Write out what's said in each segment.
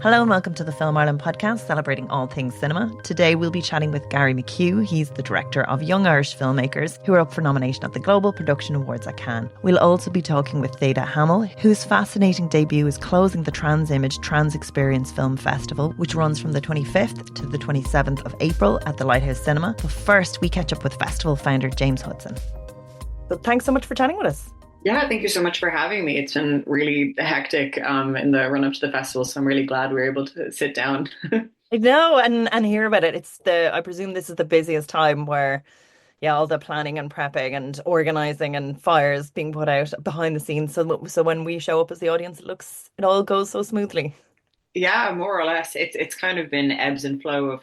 Hello and welcome to the Film Ireland podcast celebrating all things cinema. Today we'll be chatting with Garry McHugh. He's the director of Young Irish Filmmakers who are up for nomination at the Global Production Awards at Cannes. We'll also be talking with Theda Hammel, whose fascinating debut is closing the Trans Image Trans Experience Film Festival, which runs from the 25th to the 27th of April at the Lighthouse Cinema. But first we catch up with festival founder James Hudson. So thanks so much for chatting with us. Yeah, thank you so much for having me. It's been really hectic in the run up to the festival, so I'm really glad we were able to sit down. I know, and hear about it. I presume this is the busiest time where, yeah, all the planning and prepping and organising and fires being put out behind the scenes. So when we show up as the audience, it all goes so smoothly. Yeah, more or less. It's kind of been ebbs and flow of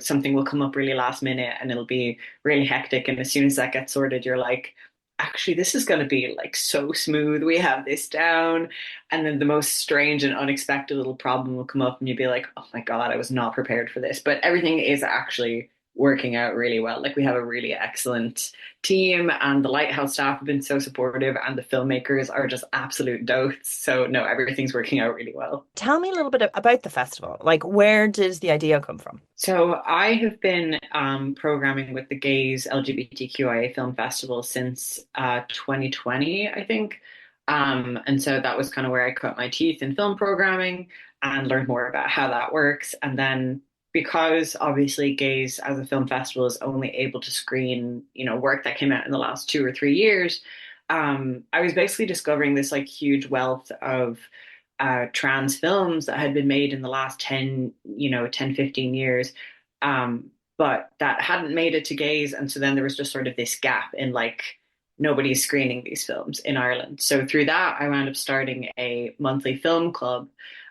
something will come up really last minute and it'll be really hectic. And as soon as that gets sorted, you're like, actually, this is going to be like so smooth. We have this down. And then the most strange and unexpected little problem will come up and you'll be like, oh my God, I was not prepared for this. But everything is actually working out really well. Like we have a really excellent team and the Lighthouse staff have been so supportive and the filmmakers are just absolute dotes. So no, everything's working out really well. Tell me a little bit about the festival. Like, where does the idea come from? So I have been programming with the Gays LGBTQIA Film Festival since 2020, I think. And so that was kind of where I cut my teeth in film programming and learned more about how that works. And then because obviously Gays as a film festival is only able to screen, work that came out in the last 2 or 3 years, I was basically discovering this like huge wealth of trans films that had been made in the last 15 years, but that hadn't made it to Gays. And so then there was just sort of this gap in like, nobody's screening these films in Ireland. So through that, I wound up starting a monthly film club.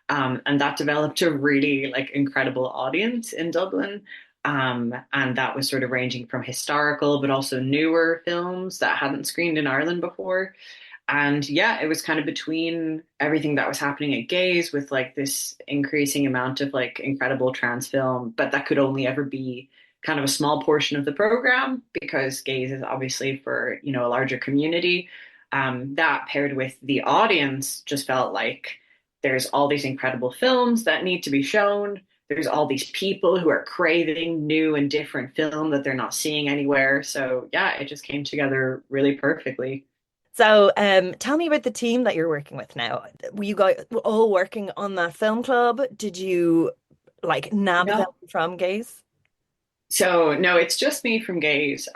And that developed a really like incredible audience in Dublin. And that was sort of ranging from historical, but also newer films that hadn't screened in Ireland before. And yeah, it was kind of between everything that was happening at Gays with like this increasing amount of like incredible trans film, but that could only ever be kind of a small portion of the program because Gays is obviously for, a larger community. That paired with the audience just felt like there's all these incredible films that need to be shown. There's all these people who are craving new and different film that they're not seeing anywhere. So yeah, it just came together really perfectly. So, tell me about the team that you're working with now. Were you guys all working on that film club? Did you like nab them No. from Gays? So no, it's just me from Gays.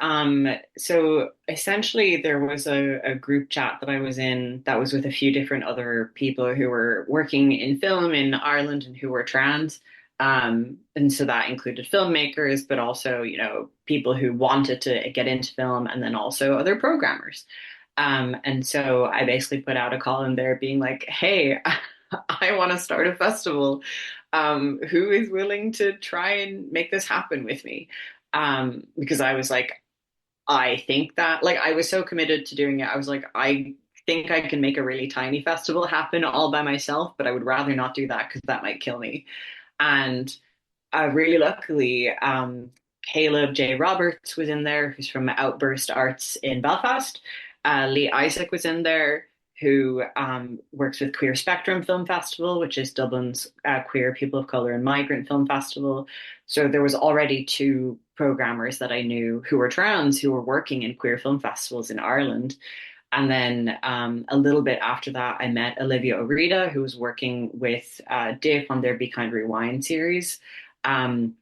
So essentially there was a group chat that I was in that was with a few different other people who were working in film in Ireland and who were trans. And so that included filmmakers, but also, people who wanted to get into film and then also other programmers. And so I basically put out a call in there being like, hey, I want to start a festival. Who is willing to try and make this happen with me? Because I was like, I think that, like, I was so committed to doing it. I was like, I think I can make a really tiny festival happen all by myself, but I would rather not do that because that might kill me. And really luckily, Caleb J. Roberts was in there, who's from Outburst Arts in Belfast. Lee Isaac was in there, who works with Queer Spectrum Film Festival, which is Dublin's queer people of color and migrant film festival. So there was already two programmers that I knew who were trans, who were working in queer film festivals in Ireland. And then a little bit after that, I met Olivia O'Rita, who was working with Diff on their Be Kind Rewind series. And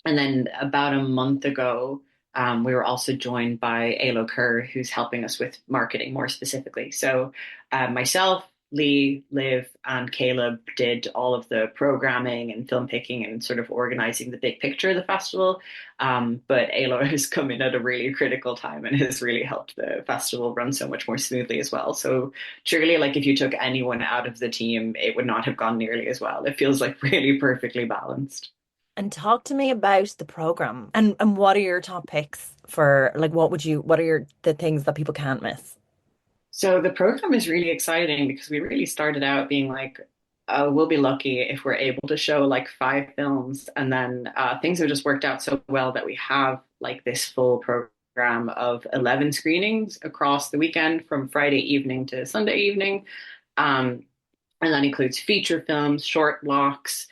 then about a month ago, we were also joined by Alo Kerr, who's helping us with marketing more specifically. So myself, Lee, Liv, and Caleb did all of the programming and film picking and sort of organizing the big picture of the festival. But Alo has come in at a really critical time and has really helped the festival run so much more smoothly as well. So truly, like if you took anyone out of the team, it would not have gone nearly as well. It feels like really perfectly balanced. And talk to me about the program and what are your top picks for like what are the things that people can't miss? So the program is really exciting because we really started out being like, we'll be lucky if we're able to show like 5 films. And then things have just worked out so well that we have like this full program of 11 screenings across the weekend from Friday evening to Sunday evening. Um, And that includes feature films, short blocks,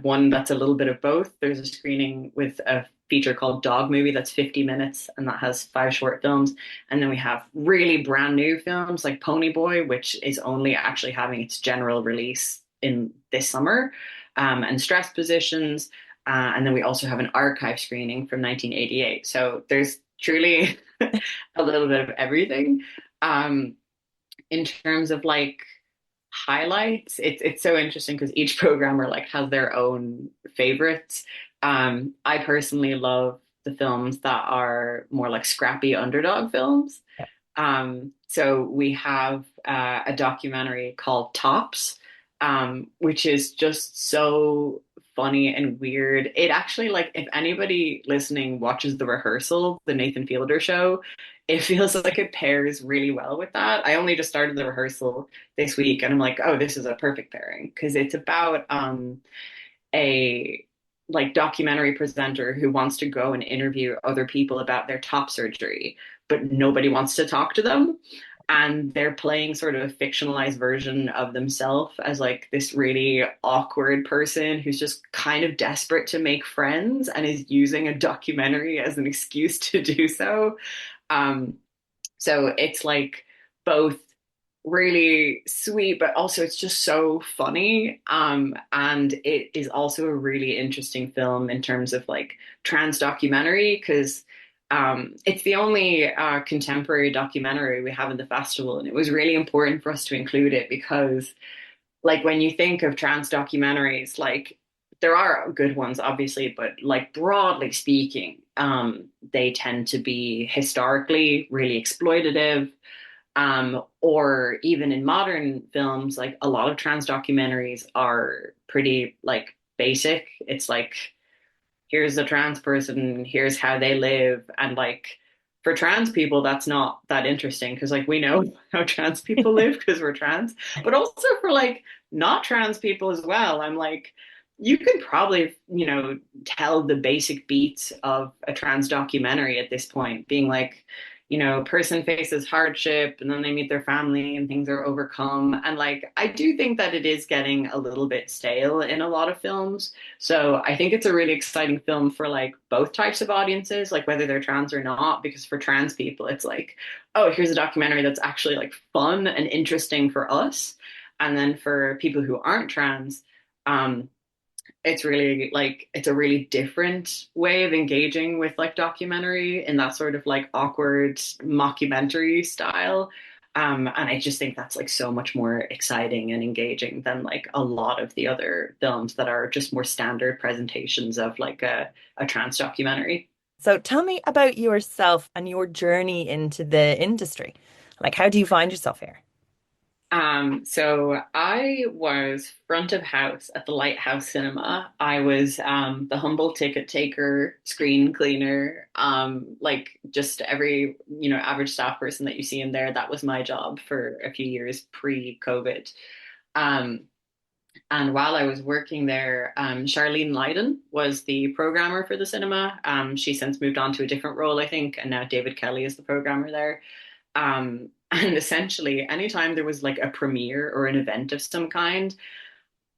one that's a little bit of both. There's a screening with a feature called Dog Movie that's 50 minutes, and that has five short films. And then we have really brand new films like Pony Boy, which is only actually having its general release in this summer, and Stress Positions. And then we also have an archive screening from 1988. So there's truly a little bit of everything. Um, in terms of like highlights, it's so interesting because each programmer like has their own favorites. I personally love the films that are more like scrappy underdog films. So we have a documentary called Tops, which is just so funny and weird. It actually, like, if anybody listening watches The Rehearsal, the Nathan Fielder show, it feels like it pairs really well with that. I only just started The Rehearsal this week, and I'm like, oh, this is a perfect pairing because it's about a like documentary presenter who wants to go and interview other people about their top surgery, but nobody wants to talk to them. And they're playing sort of a fictionalized version of themselves as like this really awkward person who's just kind of desperate to make friends and is using a documentary as an excuse to do so. Um, so it's like both really sweet, but also it's just so funny. And it is also a really interesting film in terms of like trans documentary because it's the only contemporary documentary we have in the festival, and it was really important for us to include it because, like, when you think of trans documentaries, like there are good ones, obviously, but like broadly speaking, they tend to be historically really exploitative, or even in modern films, like a lot of trans documentaries are pretty like basic. It's like, here's a trans person, here's how they live. And like for trans people, that's not that interesting because like we know how trans people live because we're trans. But also for like not trans people as well, I'm like, you could probably, tell the basic beats of a trans documentary at this point, being like, person faces hardship and then they meet their family and things are overcome. And like, I do think that it is getting a little bit stale in a lot of films. So I think it's a really exciting film for like both types of audiences, like whether they're trans or not, because for trans people, it's like, oh, here's a documentary that's actually like fun and interesting for us. And then for people who aren't trans, um, it's really like it's a really different way of engaging with like documentary in that sort of like awkward mockumentary style. And I just think that's like so much more exciting and engaging than like a lot of the other films that are just more standard presentations of like a trans documentary. So tell me about yourself and your journey into the industry. Like, how do you find yourself here? So I was front of house at the Lighthouse Cinema. I was the humble ticket taker, screen cleaner, like just every, average staff person that you see in there. That was my job for a few years pre-COVID. Um, and while I was working there, Charlene Lydon was the programmer for the cinema. She since moved on to a different role, I think, and now David Kelly is the programmer there. And essentially, anytime there was like a premiere or an event of some kind,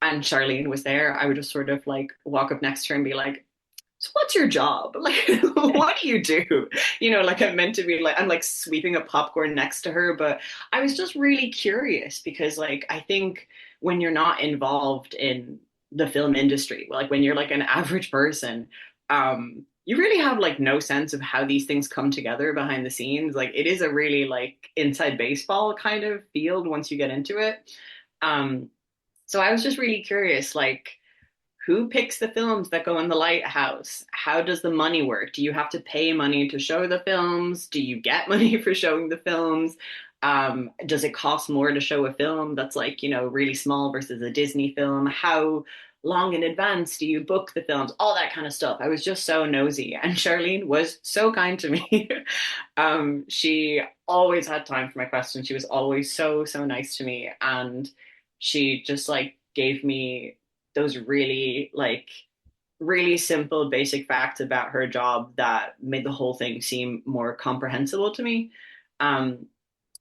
and Charlene was there, I would just sort of like walk up next to her and be like, so what's your job? Like, what do you do? Like I'm meant to be like, I'm like sweeping up popcorn next to her, but I was just really curious because like, I think when you're not involved in the film industry, like when you're like an average person, you really have like no sense of how these things come together behind the scenes. Like it is a really like inside baseball kind of field once you get into it. Um, so I was just really curious, like, who picks the films that go in the lighthouse? How does the money work? Do you have to pay money to show the films? Do you get money for showing the films? Does it cost more to show a film that's like, really small versus a Disney film? How long in advance do you book the films? All that kind of stuff. I was just so nosy. And Charlene was so kind to me. She always had time for my questions. She was always so, so nice to me. And she just like gave me those really like really simple basic facts about her job that made the whole thing seem more comprehensible to me. Um,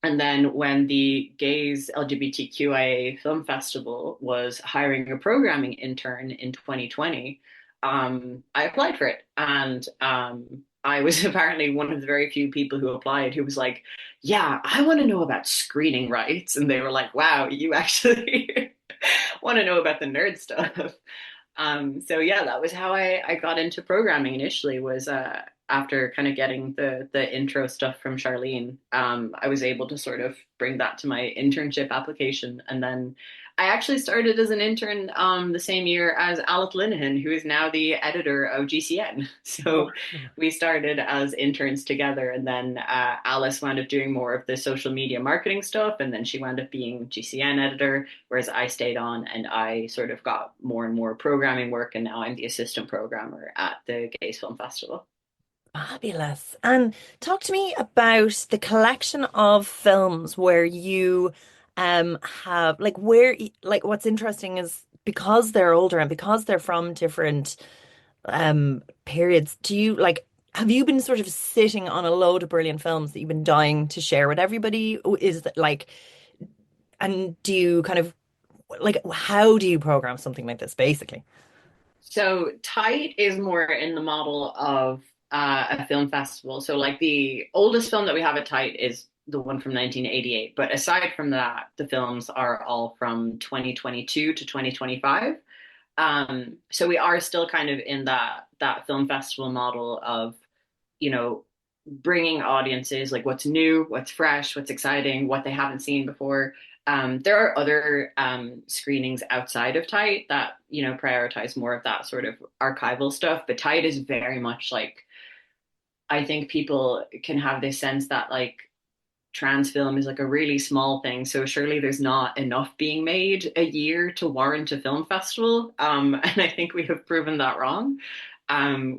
And then when the Gays LGBTQIA Film Festival was hiring a programming intern in 2020, I applied for it. And I was apparently one of the very few people who applied who was like, yeah, I want to know about screening rights. And they were like, wow, you actually want to know about the nerd stuff. So yeah, that was how I got into programming initially was after kind of getting the intro stuff from Charlene. I was able to sort of bring that to my internship application. And then I actually started as an intern the same year as Alec Linehan, who is now the editor of GCN. So we started as interns together, and then Alice wound up doing more of the social media marketing stuff, and then she wound up being GCN editor, whereas I stayed on and I sort of got more and more programming work, and now I'm the assistant programmer at the Gays Film Festival. Fabulous. And talk to me about the collection of films where you have like like what's interesting is because they're older and because they're from different periods, do you like have you been sort of sitting on a load of brilliant films that you've been dying to share with everybody? Is that like and do you kind of like how do you program something like this basically? So TITE is more in the model of a film festival. So like the oldest film that we have at TITE is the one from 1988. But aside from that, the films are all from 2022 to 2025. So we are still kind of in that film festival model of, you know, bringing audiences like what's new, what's fresh, what's exciting, what they haven't seen before. There are other screenings outside of TITE that, you know, prioritize more of that sort of archival stuff. But TITE is very much like, I think people can have this sense that like trans film is like a really small thing. So surely there's not enough being made a year to warrant a film festival. And I think we have proven that wrong.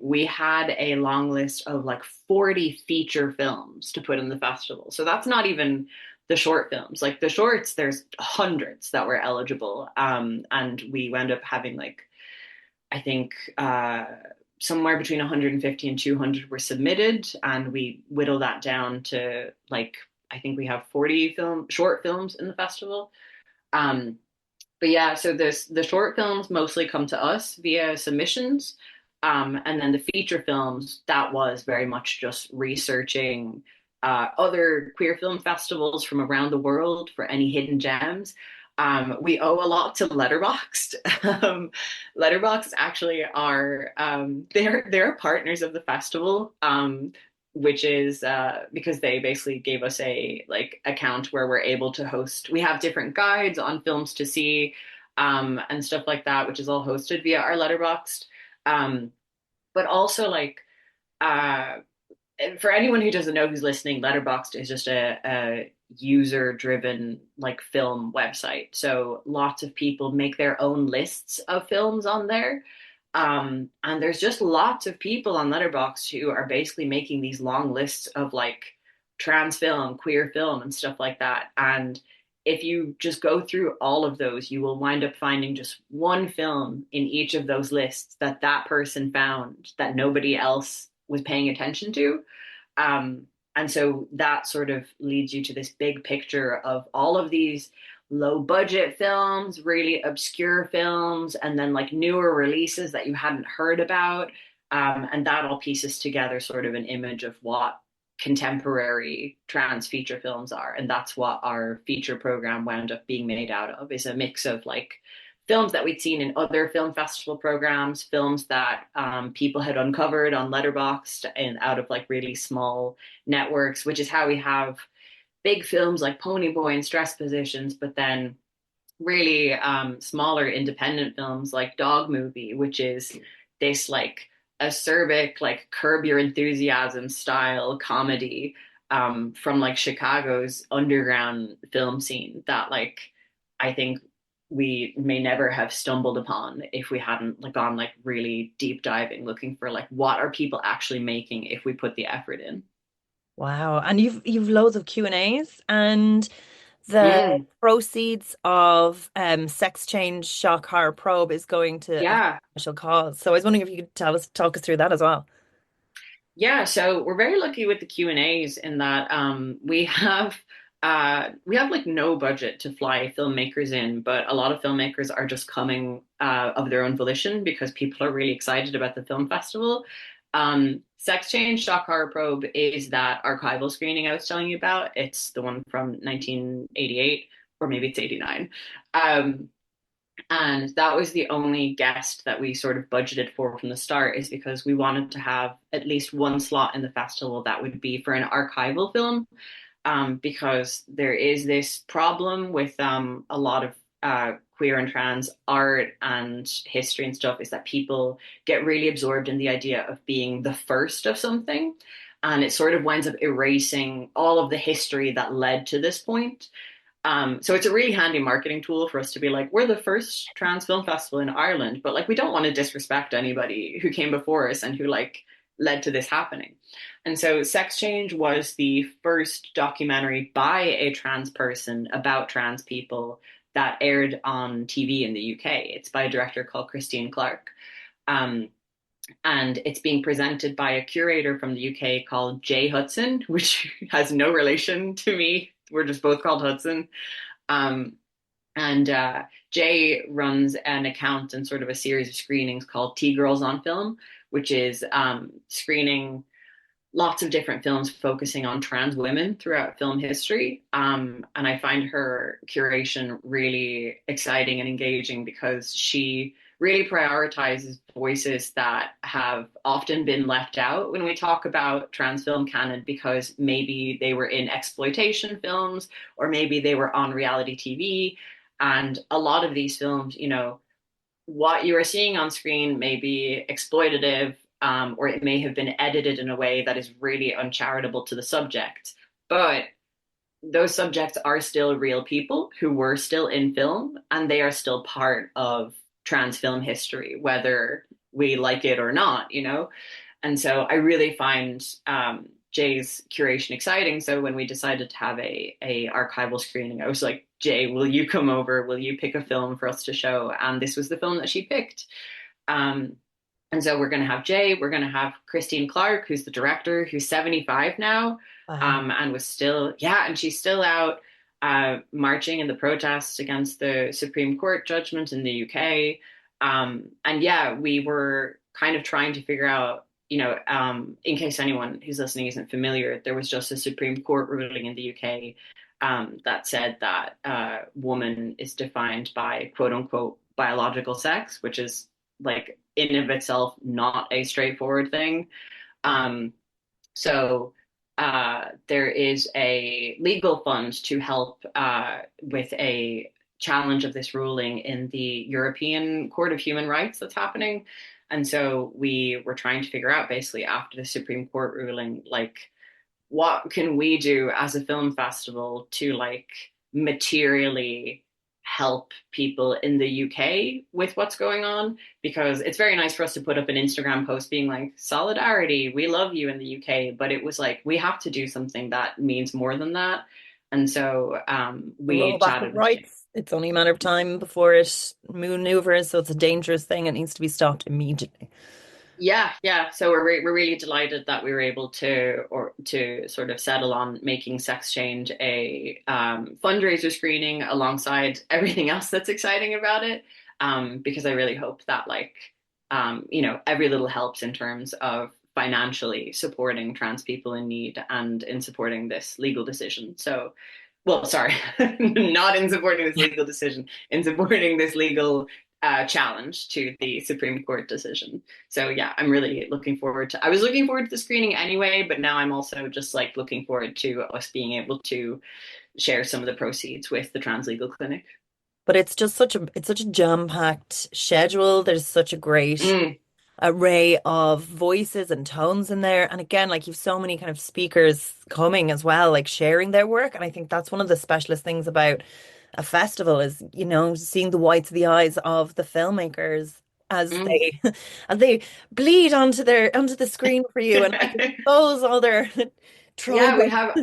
We had a long list of like 40 feature films to put in the festival. So that's not even the short films. Like the shorts, there's hundreds that were eligible. And we wound up having like, I think, somewhere between 150 and 200 were submitted. And we whittled that down to like, I think we have 40 short films in the festival. Um, but yeah, so the short films mostly come to us via submissions. And then the feature films, that was very much just researching other queer film festivals from around the world for any hidden gems. We owe a lot to Letterboxd. Letterboxd actually are they're partners of the festival, which is because they basically gave us a like account where we're able to host. We have different guides on films to see and stuff like that, which is all hosted via our Letterboxd. Um, but also like uh, for anyone who doesn't know who's listening, Letterboxd is just a user-driven like film website. So lots of people make their own lists of films on there. And there's just lots of people on Letterboxd who are basically making these long lists of like trans film, queer film, and stuff like that. And if you just go through all of those, you will wind up finding just one film in each of those lists that that person found that nobody else was paying attention to. Um, and so that sort of leads you to this big picture of all of these low budget films, really obscure films, and then like newer releases that you hadn't heard about. And that all pieces together sort of an image of what contemporary trans feature films are. And that's what our feature program wound up being made out of, is a mix of like films that we'd seen in other film festival programs, films that people had uncovered on Letterboxd and out of like really small networks, which is how we have big films like Pony Boy and Stress Positions, but then really smaller independent films like Dog Movie, which is this like acerbic, like Curb Your Enthusiasm style comedy from like Chicago's underground film scene that like I think we may never have stumbled upon if we hadn't like gone like really deep diving looking for like what are people actually making if we put the effort in. Wow. And you've loads of Q&As and the Mm, proceeds of Sex Change Shock Horror Probe is going to a yeah. special cause. So I was wondering if you could talk us through that as well. Yeah, so we're very lucky with the Q&As in that we have We have like no budget to fly filmmakers in, but a lot of filmmakers are just coming of their own volition because people are really excited about the film festival. Sex Change Shock Horror Probe is that archival screening I was telling you about. It's the one from 1988, or maybe it's 89. Um, and that was the only guest that we sort of budgeted for from the start, is because we wanted to have at least one slot in the festival that would be for an archival film, because there is this problem with a lot of queer and trans art and history and stuff, is that people get really absorbed in the idea of being the first of something. And it sort of winds up erasing all of the history that led to this point. So it's a really handy marketing tool for us to be like, we're the first trans film festival in Ireland, but like we don't want to disrespect anybody who came before us and who like led to this happening. And so Sex Change was the first documentary by a trans person about trans people that aired on TV in the UK. It's by a director called Christine Clark. Um, and it's being presented by a curator from the UK called Jay Hudson, which has no relation to me. We're just both called Hudson. Um, and Jay runs an account and sort of a series of screenings called Tea Girls on Film, which is screening lots of different films focusing on trans women throughout film history. And I find her curation really exciting and engaging because she really prioritizes voices that have often been left out when we talk about trans film canon, because maybe they were in exploitation films or maybe they were on reality TV. And a lot of these films, you know, what you are seeing on screen may be exploitative, or it may have been edited in a way that is really uncharitable to the subject. But those subjects are still real people who were still in film, and they are still part of trans film history, whether we like it or not, you know? And so I really find Jay's curation exciting. So when we decided to have a archival screening, I was like, Jay, will you come over? Will you pick a film for us to show? And this was the film that she picked. Um, and so we're going to have Jay, we're going to have Christine Clark, who's the director, who's 75 now, Wow. and was still, yeah, and she's still out marching in the protests against the Supreme Court judgment in the UK. And yeah, we were kind of trying to figure out, you know, in case anyone who's listening isn't familiar, there was just a Supreme Court ruling in the UK that said that woman is defined by quote unquote biological sex, which is like in of itself not a straightforward thing. Um, so there is a legal fund to help with a challenge of this ruling in the European Court of Human Rights that's happening. And so we were trying to figure out basically after the Supreme Court ruling, like, what can we do as a film festival to like materially help people in the UK with what's going on? Because it's very nice for us to put up an Instagram post being like, solidarity, we love you in the UK. But it was like, we have to do something that means more than that. And so The we rollback of chatted with Jay. rights, it's only a matter of time before it maneuvers, so it's a dangerous thing. It needs to be stopped immediately. Yeah, yeah. So we're really delighted that we were able to sort of settle on making Sex Change a fundraiser screening alongside everything else that's exciting about it. Because I really hope that like you know, every little helps in terms of financially supporting trans people in need and in supporting this legal decision. So, well, sorry, not in supporting this legal decision, in supporting this legal challenge to the Supreme Court decision. So yeah, I'm really looking forward to. I was looking forward to the screening anyway, but now I'm also just like looking forward to us being able to share some of the proceeds with the Trans Legal Clinic. But it's such a jam-packed schedule. There's such a great Mm, array of voices and tones in there. And again, like you've so many kind of speakers coming as well, like sharing their work. And I think that's one of the specialist things about a festival is, seeing the whites of the eyes of the filmmakers as mm. as they bleed onto the screen for you and like expose all their Yeah, trauma. we have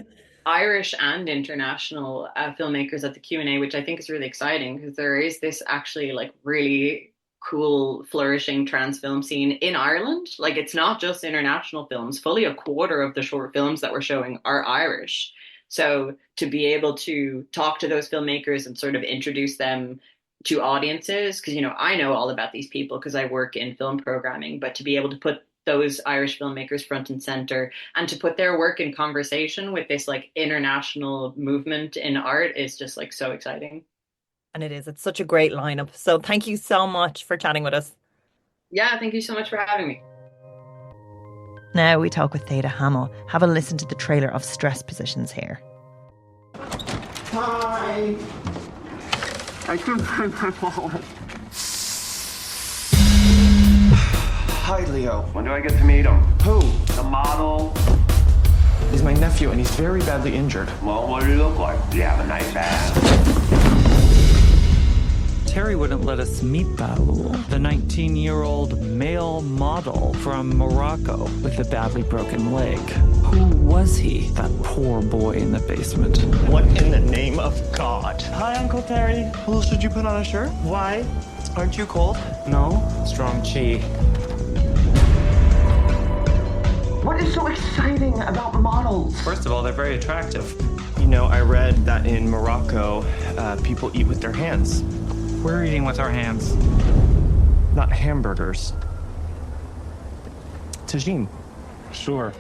Irish and international filmmakers at the Q&A, which I think is really exciting because there is this actually like really cool, flourishing trans film scene in Ireland. Like it's not just international films. Fully a quarter of the short films that we're showing are Irish. So to be able to talk to those filmmakers and sort of introduce them to audiences, because, I know all about these people because I work in film programming, but to be able to put those Irish filmmakers front and center and to put their work in conversation with this like international movement in art is just like so exciting. And it is. It's such a great lineup. So thank you so much for chatting with us. Yeah, thank you so much for having me. Now we talk with Theda Hammel. Have a listen to the trailer of Stress Positions here. Hi. I couldn't find my wallet. Hi, Leo. When do I get to meet him? Who? The model. He's my nephew, and he's very badly injured. Well, what does he look like? Do you have a nice ass? Terry wouldn't let us meet Balul, the 19-year-old male model from Morocco with a badly broken leg. Who was he, that poor boy in the basement? What in the name of God? Hi, Uncle Terry. Well, should you put on a shirt? Why? Aren't you cold? No. Strong chi. What is so exciting about models? First of all, they're very attractive. You know, I read that in Morocco, people eat with their hands. We're eating with our hands. Not hamburgers. Tagine. Sure.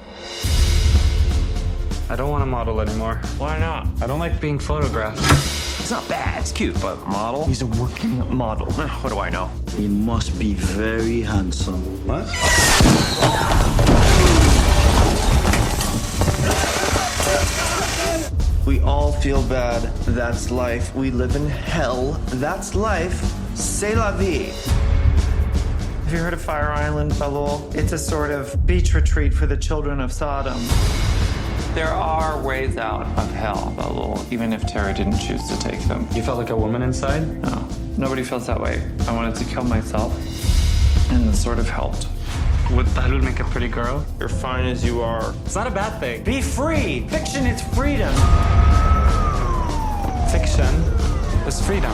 I don't want to model anymore. Why not? I don't like being photographed. It's not bad. It's cute, but model? He's a working model. What do I know? He must be very handsome. What? We all feel bad. That's life. We live in hell. That's life. C'est la vie. Have you heard of Fire Island, Balul? It's a sort of beach retreat for the children of Sodom. There are ways out of hell, Balul, even if Terry didn't choose to take them. You felt like a woman inside? No. Nobody feels that way. I wanted to kill myself, and it sort of helped. Would Balul make a pretty girl? You're fine as you are. It's not a bad thing. Be free! Fiction is freedom! Fiction is freedom.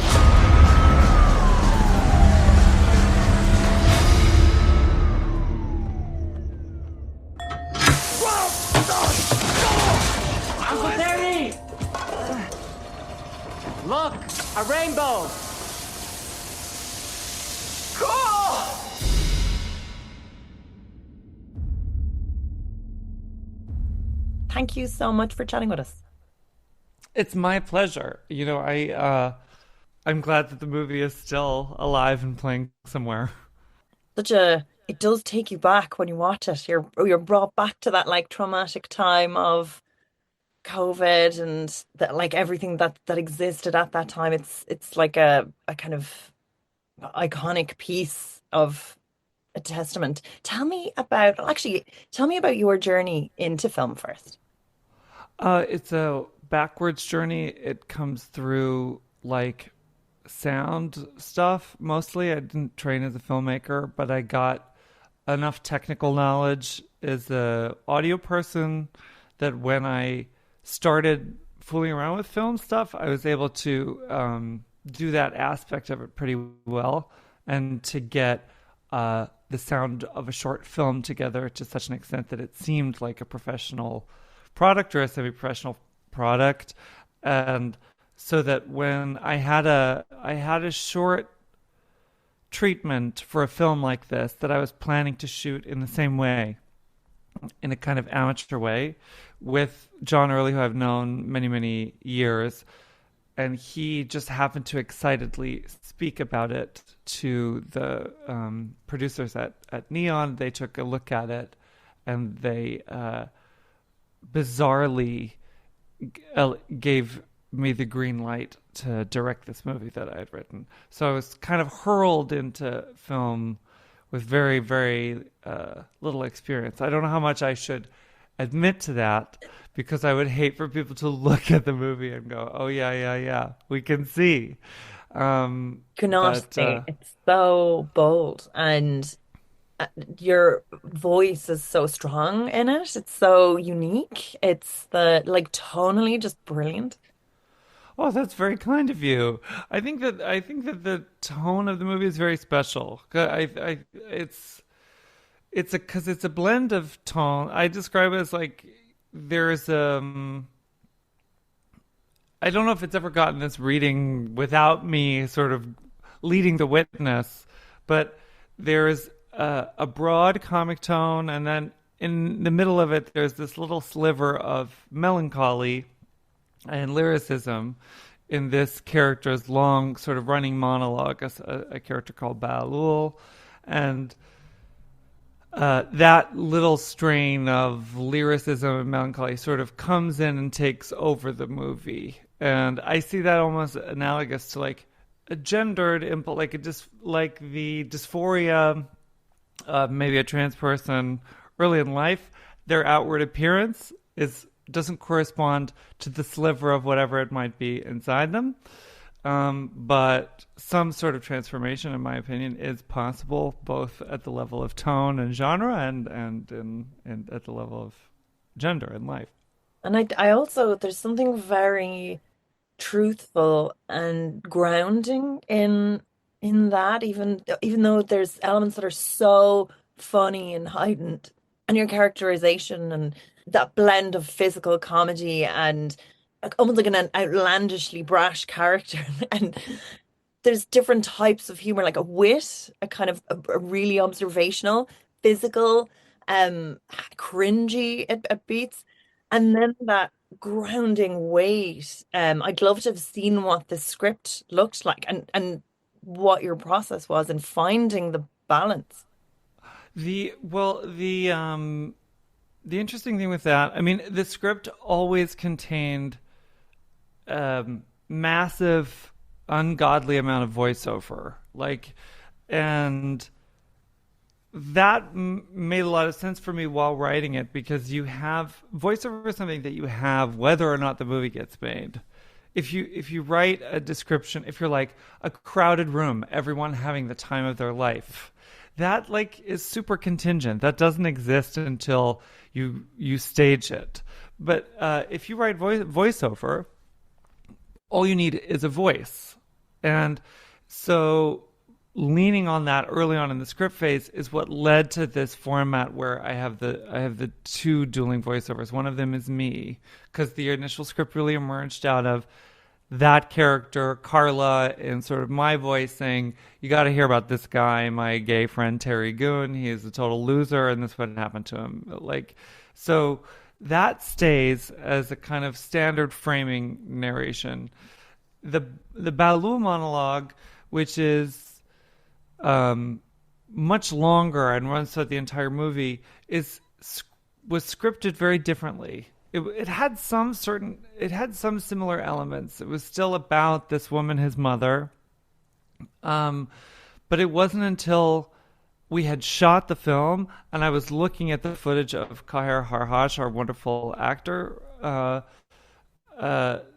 Uncle Terry! Look! A rainbow! Cool! Thank you so much for chatting with us. It's my pleasure. I'm glad that the movie is still alive and playing somewhere. It does take you back when you watch it. You're brought back to that like traumatic time of COVID and that like everything that existed at that time. It's like a kind of iconic piece of a testament. Tell me about your journey into film first. It's a backwards journey. It comes through like sound stuff mostly. I didn't train as a filmmaker, but I got enough technical knowledge as a audio person that when I started fooling around with film stuff, I was able to do that aspect of it pretty well, and to get the sound of a short film together to such an extent that it seemed like a professional product or a semi-professional product. And so that when I had a short treatment for a film like this that I was planning to shoot in the same way, in a kind of amateur way, with John Early, who I've known many, many years, and he just happened to excitedly speak about it to the producers at Neon. They took a look at it, and they bizarrely gave me the green light to direct this movie that I had written. So I was kind of hurled into film with very, very little experience. I don't know how much I should admit to that, because I would hate for people to look at the movie and go, oh, yeah, we can see. Cannot see. It's so bold, and your voice is so strong in it. It's so unique. It's tonally just brilliant. Oh, that's very kind of you. I think that the tone of the movie is very special. It's a blend of tone. I describe it as like there's I don't know if it's ever gotten this reading without me sort of leading the witness, but there's a broad comic tone, and then in the middle of it, there's this little sliver of melancholy and lyricism in this character's long sort of running monologue, a character called Balul. And that little strain of lyricism and melancholy sort of comes in and takes over the movie. And I see that almost analogous to like a gendered impulse, like the dysphoria of maybe a trans person early in life. Their outward appearance doesn't correspond to the sliver of whatever it might be inside them. But some sort of transformation, in my opinion, is possible, both at the level of tone and genre and at the level of gender and life. And I also, there's something very truthful and grounding in that, even though there's elements that are so funny and heightened, and your characterization and that blend of physical comedy and like almost like an outlandishly brash character. And there's different types of humor, like a wit, a kind of a really observational, physical, cringy at beats, and then that grounding weight. I'd love to have seen what the script looked like and what your process was in finding the balance. The interesting thing with that, I mean, the script always contained massive, ungodly amount of voiceover, and that made a lot of sense for me while writing it, because you have voiceover is something that you have whether or not the movie gets made. If you write a description, if you're like a crowded room, everyone having the time of their life, that is super contingent. That doesn't exist until you stage it. But if you write voiceover, all you need is a voice. And so leaning on that early on in the script phase is what led to this format where I have the two dueling voiceovers. One of them is me, because the initial script really emerged out of that character, Carla, in sort of my voice saying, you got to hear about this guy, my gay friend Terry Goon. He is a total loser, and this is what happened to him. So that stays as a kind of standard framing narration. The Baloo monologue, which is much longer and runs throughout the entire movie, was scripted very differently. It had some similar elements. It was still about this woman, his mother, but it wasn't until we had shot the film and I was looking at the footage of Kahir Harhash, our wonderful actor,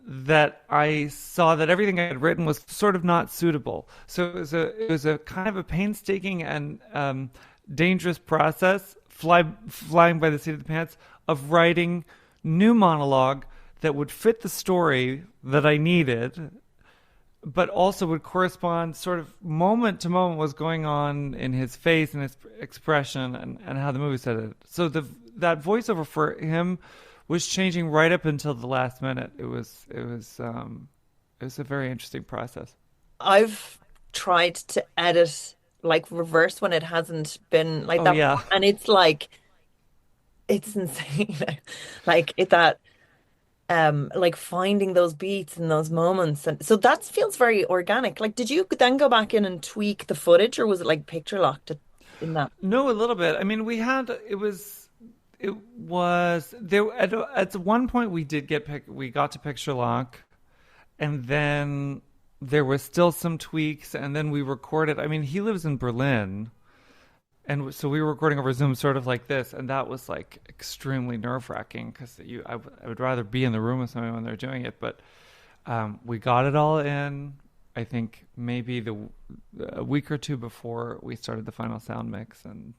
that I saw that everything I had written was sort of not suitable. So it was a kind of a painstaking and dangerous process, flying by the seat of the pants, of writing new monologue that would fit the story that I needed, but also would correspond sort of moment to moment what's going on in his face and his expression and how the movie said it. So that voiceover for him was changing right up until the last minute. It was a very interesting process. I've tried to edit reverse when it hasn't been like that. Yeah. And it's it's insane. Finding those beats and those moments. And so that feels very organic. Did you then go back in and tweak the footage, or was it picture locked in that? No, a little bit. I mean, it was there at one point we got to picture lock, and then there was still some tweaks, and then we recorded. I mean, he lives in Berlin, and so we were recording over Zoom sort of like this, and that was extremely nerve-wracking, because I would rather be in the room with somebody when they're doing it. But we got it all in, I think, maybe a week or two before we started the final sound mix. And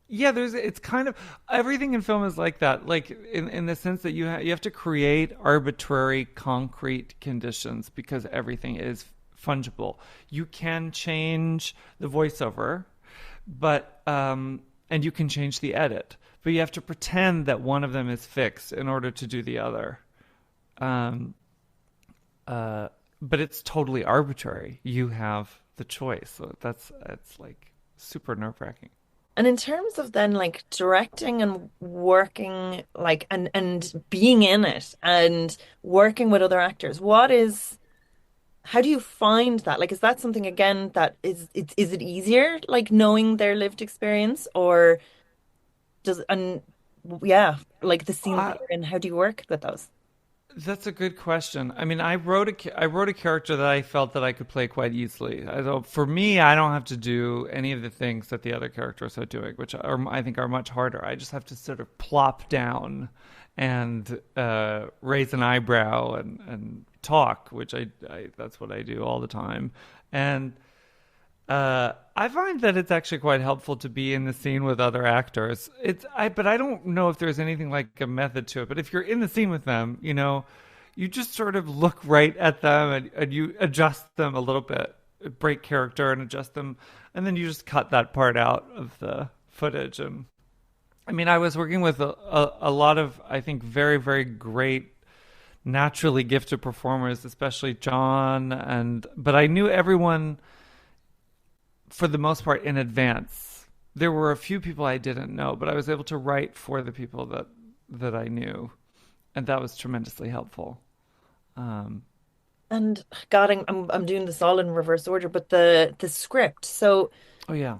it's kind of everything in film is like that, in the sense that you have to create arbitrary, concrete conditions, because everything is fungible. You can change the voiceover, but and you can change the edit, but you have to pretend that one of them is fixed in order to do the other. Um, but it's totally arbitrary. You have the choice. So it's like super nerve-wracking. And in terms of then like directing and working like and being in it and working with other actors, how do you find that? Like, is that something again that is it easier like knowing their lived experience or does and yeah, like the scenes that Uh, you're in, how do you work with those? That's a good question. I mean, I wrote a character that I felt that I could play quite easily. For me, I don't have to do any of the things that the other characters are doing, which I think are much harder. I just have to sort of plop down and raise an eyebrow and talk, which I that's what I do all the time. And I find that it's actually quite helpful to be in the scene with other actors. But I don't know if there's anything like a method to it. But if you're in the scene with them, you just sort of look right at them and you adjust them a little bit, break character and adjust them, and then you just cut that part out of the footage. And I mean, I was working with a lot of, I think, very, very great naturally gifted performers, especially John, but I knew everyone for the most part in advance. There were a few people I didn't know, but I was able to write for the people that I knew, and that was tremendously helpful. And God, I'm doing this all in reverse order, but the script. So Oh yeah.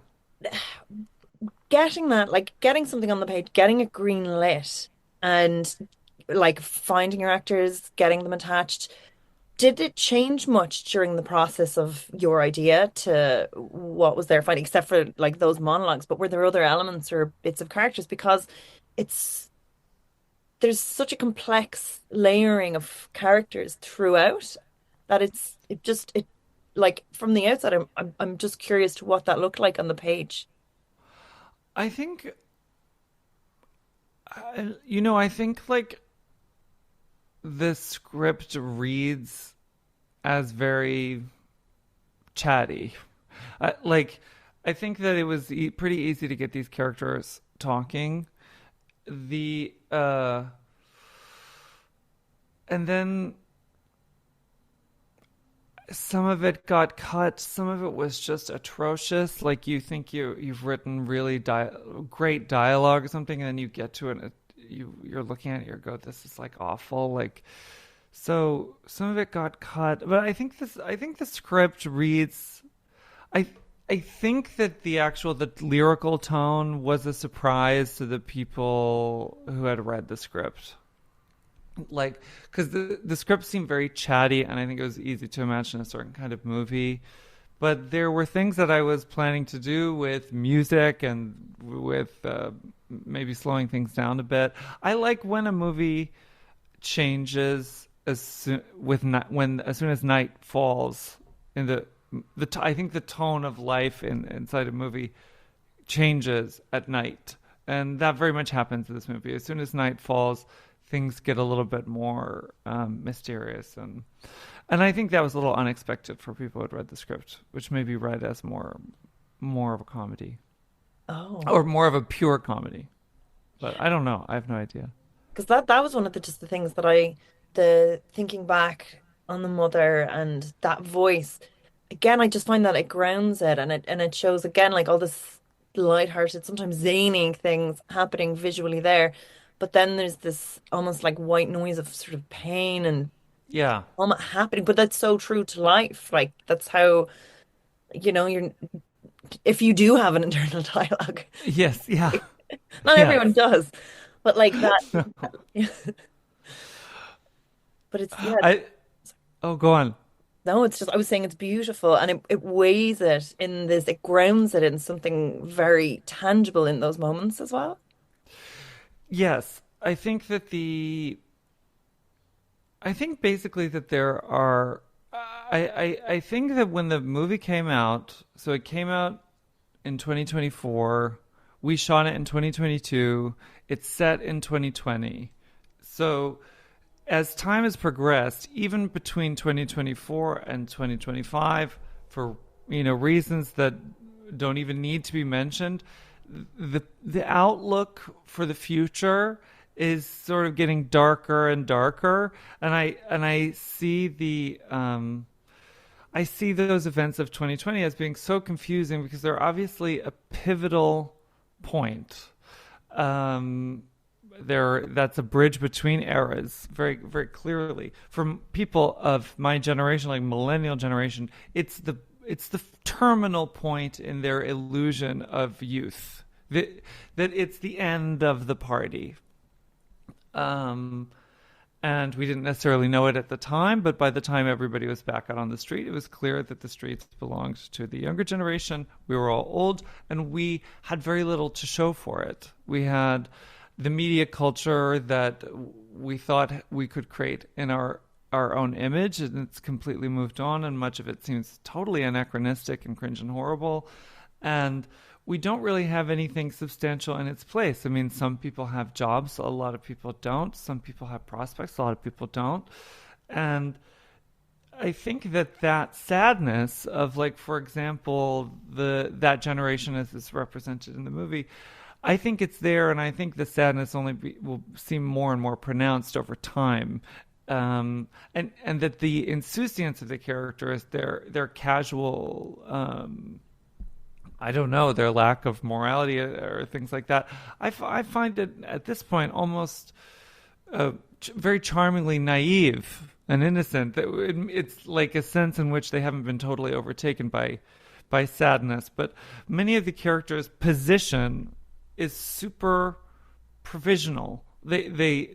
getting that, like getting something on the page, getting it green lit, and like finding your actors, getting them attached. Did it change much during the process of your idea to what was there finding, except for like those monologues? But were there other elements or bits of characters? Because it's there's such a complex layering of characters throughout that it like from the outside, I'm just curious to what that looked like on the page. I think, I think like the script reads as very chatty. I think that it was pretty easy to get these characters talking. The and then some of it got cut. Some of it was just atrocious. Like you think you've written really great dialogue or something, and then you get to it, and you're looking at it, you go, this is like awful. Like, so some of it got cut, but I think the script reads. I think that the lyrical tone was a surprise to the people who had read the script. Like, because the script seemed very chatty, and I think it was easy to imagine a certain kind of movie. But there were things that I was planning to do with music and with maybe slowing things down a bit. I like when a movie changes as soon as night falls. I think the tone of life inside a movie changes at night, and that very much happens in this movie. As soon as night falls, things get a little bit more mysterious, and I think that was a little unexpected for people who had read the script, which maybe read as more of a comedy, or more of a pure comedy. But I don't know. I have no idea. Because that was one of the things that the thinking back on the mother and that voice. Again, I just find that it grounds it and it shows again like all this lighthearted, sometimes zany things happening visually there. But then there's this almost like white noise of sort of pain and Yeah. almost happening. But that's so true to life. Like that's how, you're if you do have an internal dialogue. Yes. Yeah. Not Yes. everyone does. But like that. No. But it's yeah. Oh, go on. No, it's just I was saying it's beautiful and it weighs it grounds it in something very tangible in those moments as well. Yes, I think basically that there are. I think that when the movie came out, so it came out in 2024. We shot it in 2022. It's set in 2020. So as time has progressed, even between 2024 and 2025, for reasons that don't even need to be mentioned, the outlook for the future is sort of getting darker and darker, and I see I see those events of 2020 as being so confusing because they're obviously a pivotal point. That's a bridge between eras, very, very clearly. From people of my generation, like millennial generation, it's the terminal point in their illusion of youth. That it's the end of the party. And we didn't necessarily know it at the time, but by the time everybody was back out on the street, it was clear that the streets belonged to the younger generation. We were all old, and we had very little to show for it. We had the media culture that we thought we could create in our own image, and it's completely moved on, and much of it seems totally anachronistic and cringe and horrible. And we don't really have anything substantial in its place. I mean, some people have jobs, a lot of people don't. Some people have prospects, a lot of people don't. And I think that sadness of, like, for example, that generation as is represented in the movie, I think it's there, and I think the sadness will seem more and more pronounced over time. And that the insouciance of the characters, their casual, I don't know, their lack of morality or things like that, I find it at this point almost very charmingly naive and innocent. It's like a sense in which they haven't been totally overtaken by sadness. But many of the characters' position is super provisional.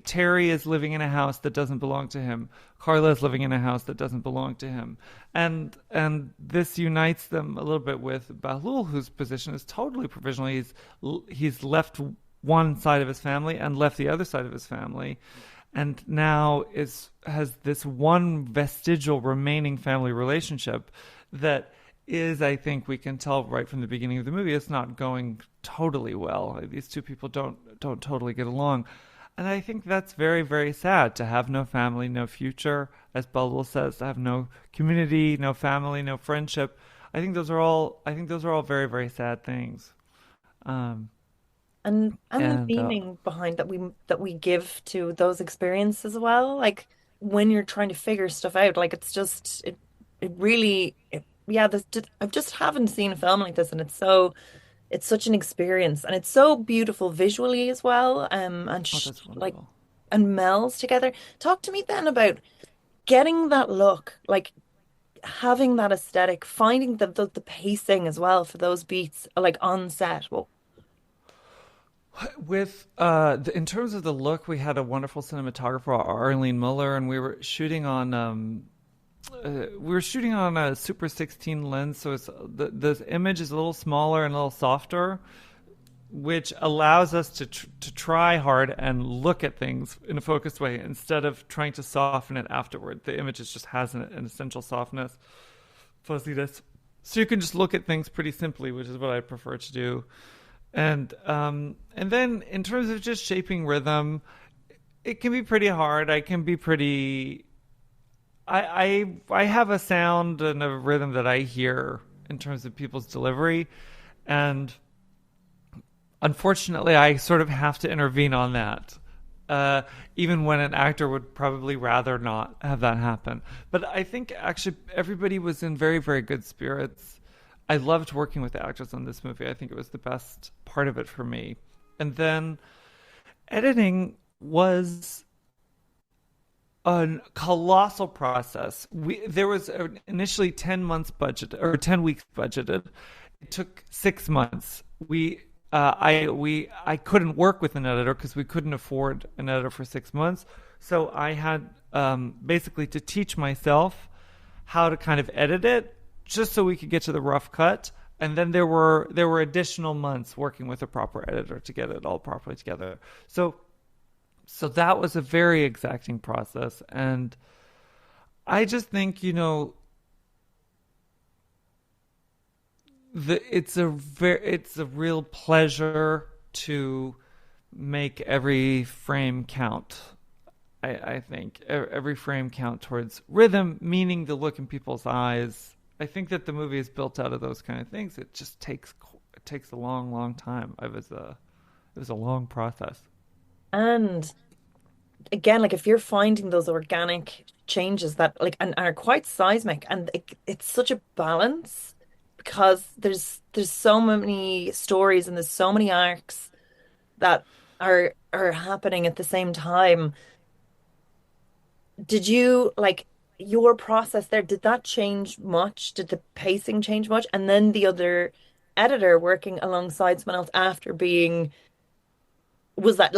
Terry is living in a house that doesn't belong to him. Carla is living in a house that doesn't belong to him. And this unites them a little bit with Bahlul, whose position is totally provisional. He's left one side of his family and left the other side of his family, and now has this one vestigial remaining family relationship that is, I think we can tell right from the beginning of the movie, it's not going totally well. These two people don't totally get along. And I think that's very, very sad, to have no family, no future, as Bahlul says, to have no community, no family, no friendship. I think those are all very, very sad things. And the meaning behind that we give to those experiences as well. Like, when you're trying to figure stuff out, like, it's just I just haven't seen a film like this, and it's such an experience, and it's so beautiful visually as well, and melds together. Talk to me then about getting that look, like having that aesthetic, finding the pacing as well for those beats, like on set. Well, with in terms of the look, we had a wonderful cinematographer, Arlene Muller, and we were shooting on a Super 16 lens, so the image is a little smaller and a little softer, which allows us to try hard and look at things in a focused way instead of trying to soften it afterward. The image just has an essential softness, fuzziness, so you can just look at things pretty simply, which is what I prefer to do. And then in terms of just shaping rhythm, it can be pretty hard. I have a sound and a rhythm that I hear in terms of people's delivery, and unfortunately I sort of have to intervene on that, even when an actor would probably rather not have that happen. But I think actually everybody was in very, very good spirits. I loved working with the actors on this movie. I think it was the best part of it for me. And then editing was a colossal process. There was initially 10 months budget, or 10 weeks budgeted. It took 6 months. I couldn't work with an editor because we couldn't afford an editor for 6 months. So I had basically to teach myself how to kind of edit it, just so we could get to the rough cut. And then there were additional months working with a proper editor to get it all properly together. So that was a very exacting process, and I just think, it's a real pleasure to make every frame count. I think every frame count towards rhythm, meaning the look in people's eyes. I think that the movie is built out of those kind of things. It just takes a long, long time. It was a long process. And again, like if you're finding those organic changes that like and are quite seismic, and it's such a balance because there's so many stories and there's so many arcs that are happening at the same time. Did you like your process there? Did that change much? Did the pacing change much? And then the other editor working alongside someone else after being was that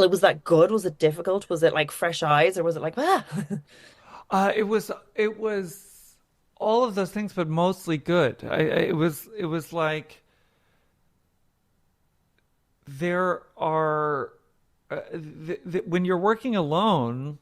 good? Was it difficult? Was it like fresh eyes or was it like ah? It was all of those things, but mostly good. It was like there are when you're working alone,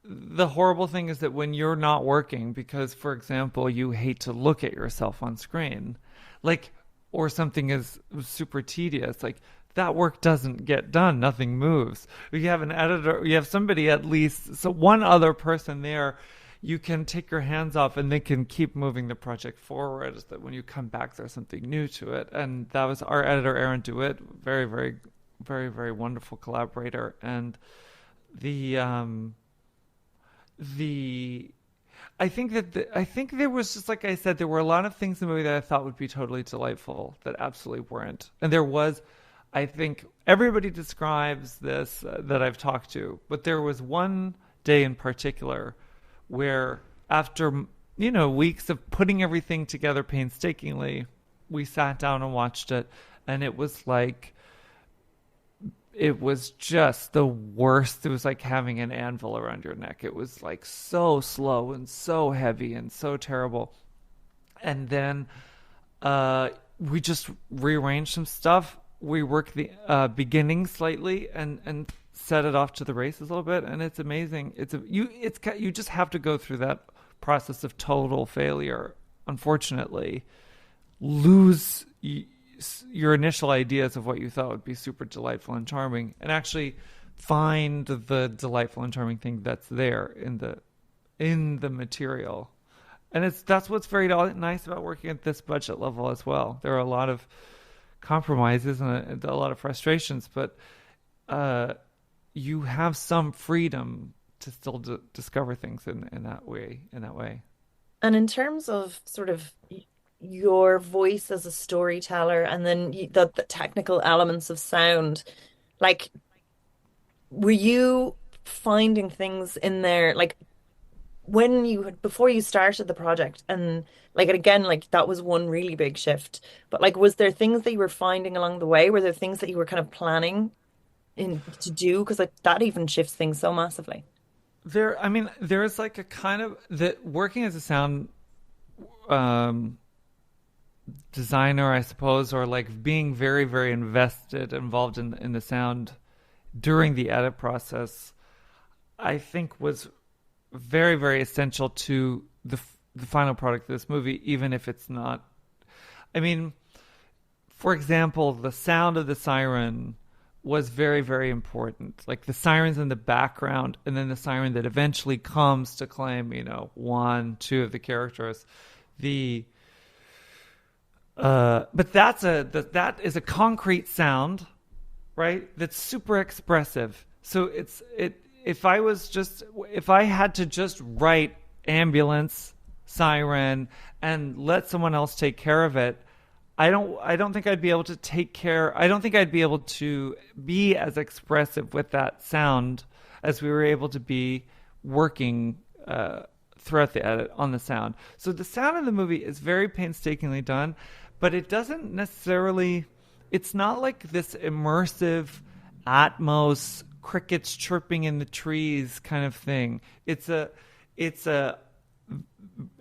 the horrible thing is that when you're not working, because for example, you hate to look at yourself on screen, like, or something is super tedious, like that work doesn't get done, nothing moves. You have an editor, you have somebody at least, so one other person there, you can take your hands off and they can keep moving the project forward, so that when you come back, there's something new to it. And that was our editor, Aaron DeWitt, very, very, very, very wonderful collaborator. And the, the I think there was, just like I said, there were a lot of things in the movie that I thought would be totally delightful that absolutely weren't. And there was, I think everybody describes this that I've talked to, but there was one day in particular where after, weeks of putting everything together painstakingly, we sat down and watched it, and it was like, it was just the worst. It was like having an anvil around your neck. It was like so slow and so heavy and so terrible. And then we just rearranged some stuff. We worked the beginning slightly and set it off to the races a little bit. And it's amazing. You just have to go through that process of total failure. Unfortunately, lose your initial ideas of what you thought would be super delightful and charming, and actually find the delightful and charming thing that's there in the material. And that's what's very nice about working at this budget level as well. There are a lot of compromises and a lot of frustrations, but you have some freedom to still discover things in that way. And in terms of sort of your voice as a storyteller and then the technical elements of sound, like, were you finding things in there, like when you had, before you started the project, and like, and again, like that was one really big shift, but like, was there things that you were finding along the way? Were there things that you were kind of planning in to do? Because like that even shifts things so massively. There's like a kind of that working as a sound um designer, I suppose, or like being very, very involved in the sound during the edit process, I think was very, very essential to the final product of this movie, even if it's not. I mean, for example, the sound of the siren was very, very important. Like the sirens in the background, and then the siren that eventually comes to claim, one, two of the characters. But that is a concrete sound, right? That's super expressive. So if I had to just write ambulance, siren, and let someone else take care of it, I don't think I'd be able to take care. I don't think I'd be able to be as expressive with that sound as we were able to be working throughout the edit on the sound. So the sound of the movie is very painstakingly done, but it doesn't necessarily, it's not like this immersive Atmos, crickets chirping in the trees kind of thing. It's a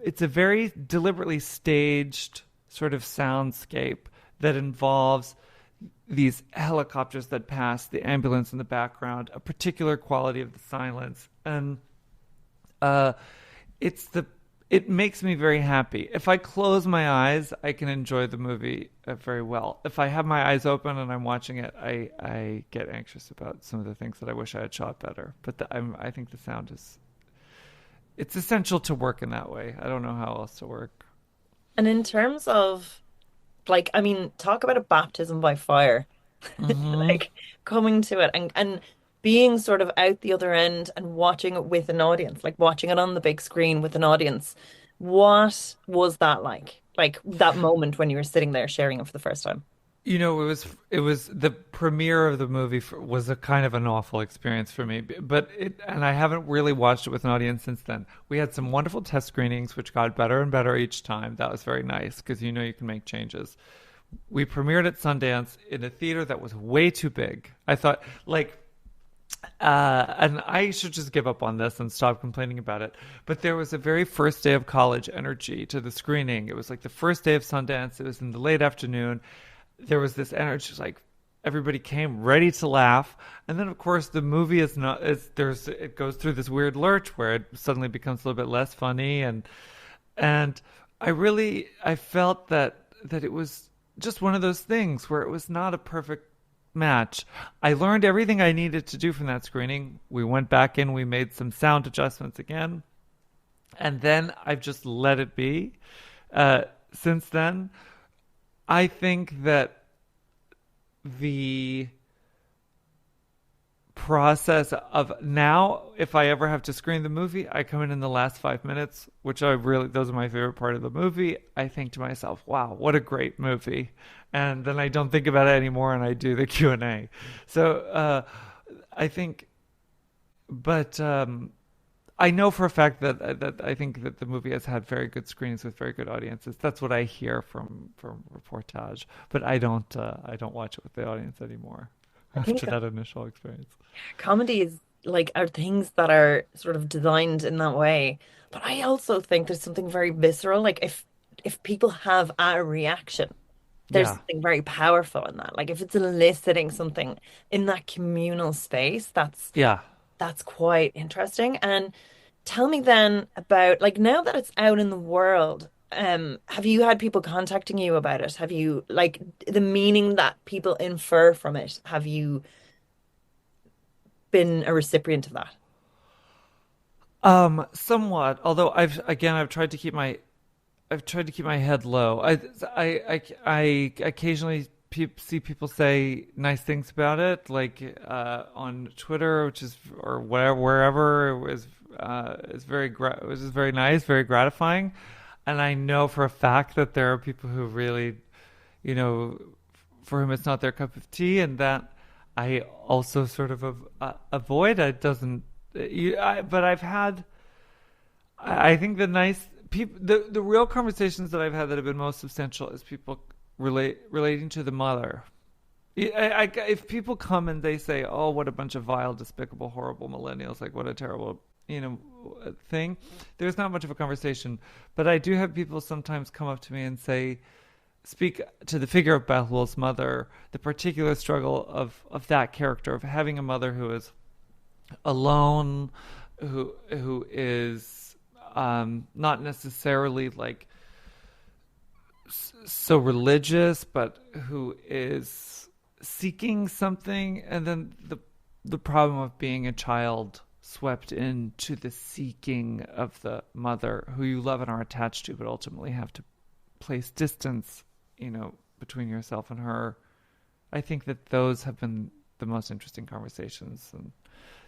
very deliberately staged sort of soundscape that involves these helicopters that pass, the ambulance in the background, a particular quality of the silence, and it makes me very happy. If I close my eyes, I can enjoy the movie very well. If I have my eyes open and I'm watching it, I get anxious about some of the things that I wish I had shot better. But I think the sound it's essential to work in that way. I don't know how else to work. And in terms of, like, I mean, talk about a baptism by fire, Mm-hmm. like coming to it, and being sort of out the other end and watching it with an audience, like watching it on the big screen with an audience, what was that like? Like that moment when you were sitting there sharing it for the first time? It was the premiere of the movie was a kind of an awful experience for me, and I haven't really watched it with an audience since then. We had some wonderful test screenings, which got better and better each time. That was very nice because you can make changes. We premiered at Sundance in a theater that was way too big. I thought, and I should just give up on this and stop complaining about it. But there was a very first day of college energy to the screening. It was like the first day of Sundance. It was in the late afternoon. There was this energy, like everybody came ready to laugh. And then, of course, the movie it goes through this weird lurch where it suddenly becomes a little bit less funny. And I felt that it was just one of those things where it was not a perfect match. I learned everything I needed to do from that screening. We went back in, we made some sound adjustments again, and then I've just let it be. Since then, I think that the process of now, if I ever have to screen the movie, I come in the last 5 minutes, which those are my favorite part of the movie. I think to myself, wow, what a great movie. And then I don't think about it anymore and I do the Q&A. So I think, but I know for a fact that I think that the movie has had very good screenings with very good audiences. That's what I hear from reportage, but I don't watch it with the audience anymore after that initial experience. Comedies are things that are sort of designed in that way. But I also think there's something very visceral. Like if people have a reaction, there's something very powerful in that. Like if it's eliciting something in that communal space, that's quite interesting. And tell me then about now that it's out in the world, have you had people contacting you about it? Have you the meaning that people infer from it? Have you been a recipient of that? Somewhat. Although I've tried to keep my head low. I occasionally see people say nice things about it, on Twitter, or wherever. It was very nice, very gratifying. And I know for a fact that there are people who really, for whom it's not their cup of tea, and that I also sort of avoid. It doesn't. But I've had. I think the nice people, the real conversations that I've had that have been most substantial is people relating to the mother. If people come and they say, "Oh, what a bunch of vile, despicable, horrible millennials! Like what a terrible." Thing. There's not much of a conversation, but I do have people sometimes come up to me and speak to the figure of Bahloul's mother, the particular struggle of that character, of having a mother who is alone, who is not necessarily so religious, but who is seeking something, and then the problem of being a child swept into the seeking of the mother who you love and are attached to, but ultimately have to place distance, between yourself and her. I think that those have been the most interesting conversations, and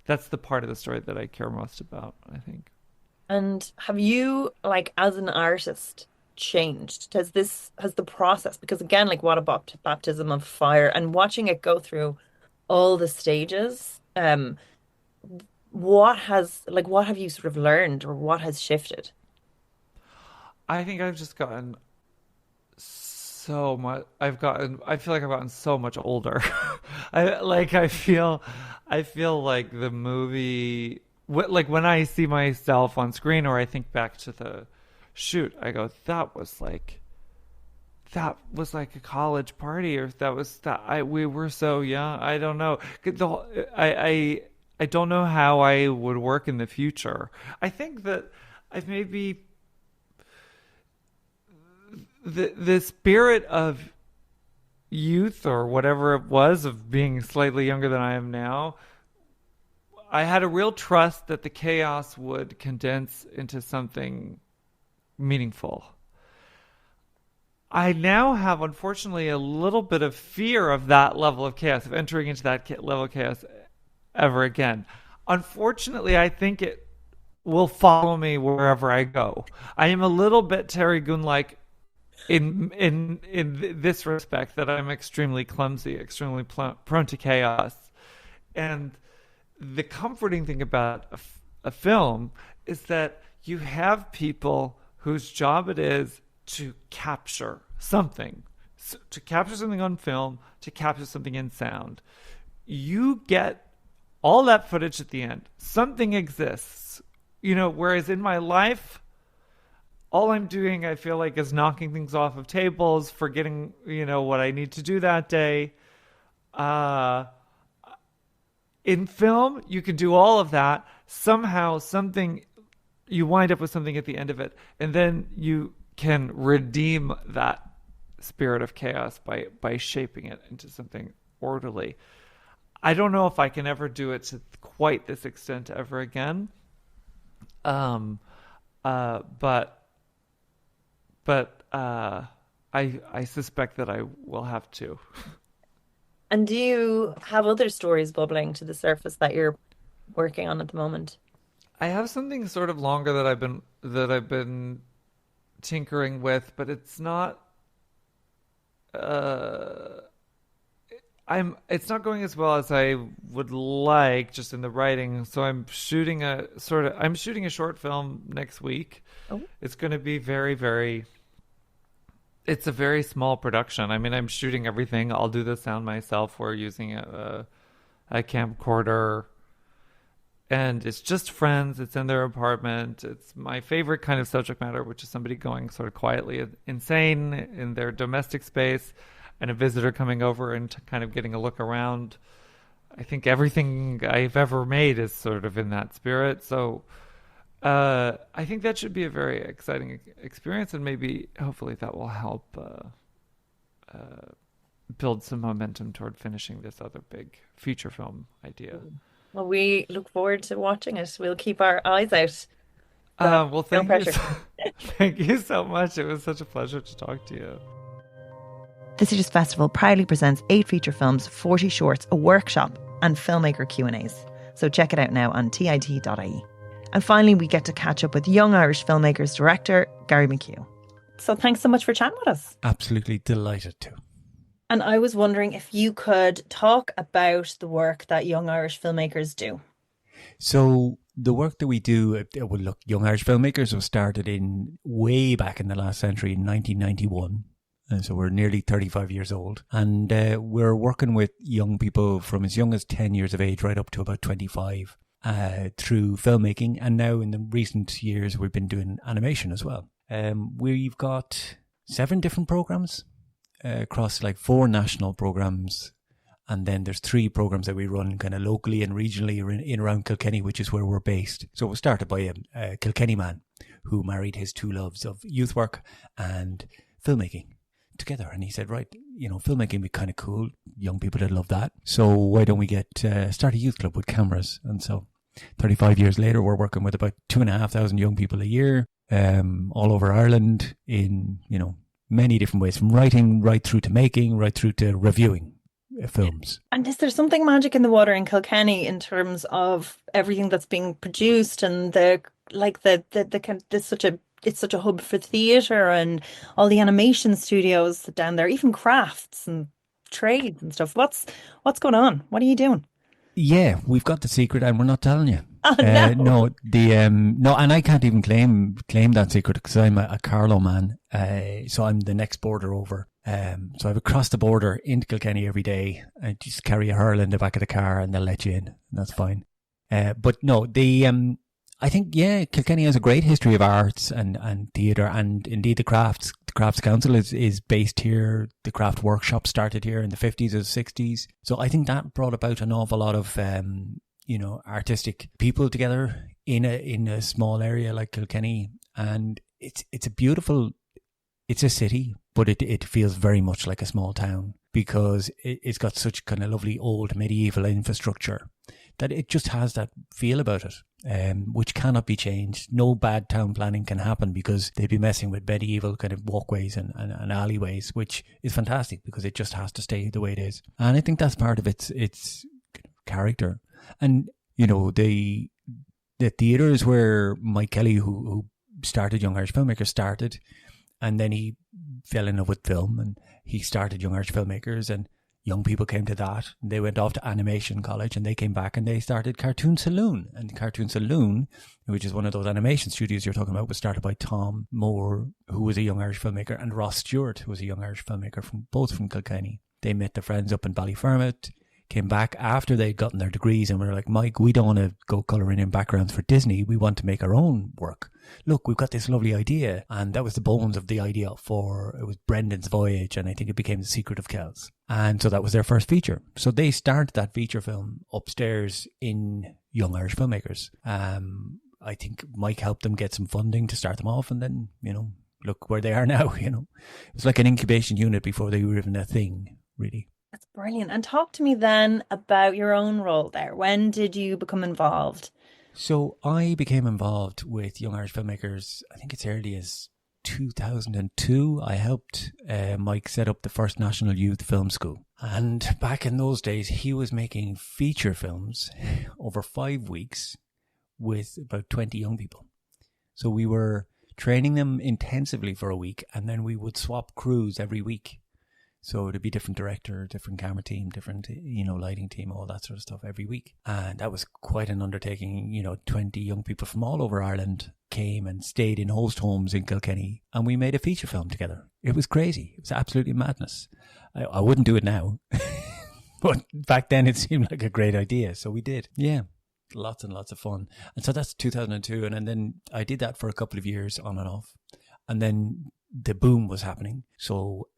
that's the part of the story that I care most about, I think. And have you, as an artist, changed? Has the process, because again, what a baptism of fire, and watching it go through all the stages, what have you sort of learned, or what has shifted? I think I've just gotten so much. I feel like I've gotten so much older. I feel like the movie, when I see myself on screen, or I think back to the shoot, I go, that was like a college party, or we were so young. I don't know. I don't know how I would work in the future. I think that I've maybe the spirit of youth, or whatever it was, of being slightly younger than I am now, I had a real trust that the chaos would condense into something meaningful. I now have, unfortunately, a little bit of fear of that level of chaos, of entering into that level of chaos. ever again. Unfortunately, I think it will follow me wherever I go. I am a little bit Terry Goon-like in this respect, that I'm extremely clumsy, extremely prone to chaos. And the comforting thing about a film is that you have people whose job it is to capture something, to capture something on film, to capture something in sound. You get all that footage at the end. Something exists, whereas in my life, all I'm doing, I feel like, is knocking things off of tables, forgetting, what I need to do that day. In film, you can do all of that. Somehow, you wind up with something at the end of it, and then you can redeem that spirit of chaos by shaping it into something orderly. I don't know if I can ever do it to quite this extent ever again. But I suspect that I will have to. And do you have other stories bubbling to the surface that you're working on at the moment? I have something sort of longer that I've been tinkering with, but it's not. It's not going as well as I would like, just in the writing. So I'm shooting a short film next week. Oh. It's going to be very, very. It's a very small production. I mean, I'm shooting everything. I'll do the sound myself. We're using a camcorder. And it's just friends. It's in their apartment. It's my favorite kind of subject matter, which is somebody going sort of quietly insane in their domestic space and a visitor coming over and kind of getting a look around. I think everything I've ever made is sort of in that spirit. So I think that should be a very exciting experience, and maybe, hopefully, that will help build some momentum toward finishing this other big feature film idea. Well, we look forward to watching it. We'll keep our eyes out. Well, thank you. Thank you so much. It was such a pleasure to talk to you. The Cities Festival proudly presents 8 feature films, 40 shorts, a workshop, and filmmaker Q&As. So check it out now on TITE.ie. And finally, we get to catch up with Young Irish Filmmakers director Garry McHugh. So thanks so much for chatting with us. Absolutely delighted to. And I was wondering if you could talk about the work that Young Irish Filmmakers do. So the work that we do, Young Irish Filmmakers was started way back in the last century, in 1991. And so we're nearly 35 years old. And we're working with young people from as young as 10 years of age right up to about 25 through filmmaking. And now in the recent years, we've been doing animation as well. We've got 7 different programs across 4 national programs. And then there's 3 programs that we run kind of locally and regionally in around Kilkenny, which is where we're based. So it was started by a Kilkenny man who married his 2 loves of youth work and filmmaking together. And he said, right, filmmaking would be kind of cool. Young people would love that. So why don't we start a youth club with cameras? And so 35 years later, we're working with about 2,500 young people a year, all over Ireland in, many different ways, from writing right through to making, right through to reviewing films. And is there something magic in the water in Kilkenny in terms of everything that's being produced and it's such a hub for theatre and all the animation studios down there, even crafts and trades and stuff. What's going on? What are you doing? Yeah, we've got the secret and we're not telling you. Oh, no. No, and I can't even claim that secret because I'm a Carlow man. So I'm the next border over. So I've crossed the border into Kilkenny every day. I just carry a hurl in the back of the car and they'll let you in. That's fine. But no, I think, Kilkenny has a great history of arts and theatre, and indeed the Crafts. The Crafts Council is based here. The Craft Workshop started here in the 50s or 60s. So I think that brought about an awful lot of, artistic people together in a small area like Kilkenny. And it's a city, but it feels very much like a small town because it's got such kind of lovely old medieval infrastructure that it just has that feel about it, which cannot be changed. No bad town planning can happen because they'd be messing with medieval kind of walkways and alleyways, which is fantastic because it just has to stay the way it is. And I think that's part of its character. And, you know, the theatres where Mike Kelly, who started Young Irish Filmmakers, started, and then he fell in love with film and he started Young Irish Filmmakers, and young people came to that. They went off to animation college and they came back and they started Cartoon Saloon. And Cartoon Saloon, which is one of those animation studios you're talking about, was started by Tom Moore, who was a young Irish filmmaker, and Ross Stewart, who was a young Irish filmmaker both from Kilkenny. They met their friends up in Ballyfermot, came back after they'd gotten their degrees, and were like, Mike, we don't want to go colouring in backgrounds for Disney. We want to make our own work. Look, we've got this lovely idea. And that was the bones of the idea it was Brendan's Voyage, and I think it became The Secret of Kells. And so that was their first feature. So they started that feature film upstairs in Young Irish Filmmakers. I think Mike helped them get some funding to start them off, and then, you know, look where they are now. You know, it was like an incubation unit before they were even a thing, really. That's brilliant. And talk to me then about your own role there. When did you become involved? So I became involved with Young Irish Filmmakers, I think it's early as 2002. I helped Mike set up the first National Youth Film School. And back in those days, he was making feature films over 5 weeks with about 20 young people. So we were training them intensively for a week, and then we would swap crews every week. So it'd be different director, different camera team, different, you know, lighting team, all that sort of stuff every week. And that was quite an undertaking. You know, 20 young people from all over Ireland came and stayed in host homes in Kilkenny, and we made a feature film together. It was crazy. It was absolutely madness. I wouldn't do it now, but back then it seemed like a great idea. So we did. Yeah. Lots and lots of fun. And so that's 2002. And then I did that for a couple of years on and off. And then the boom was happening. So,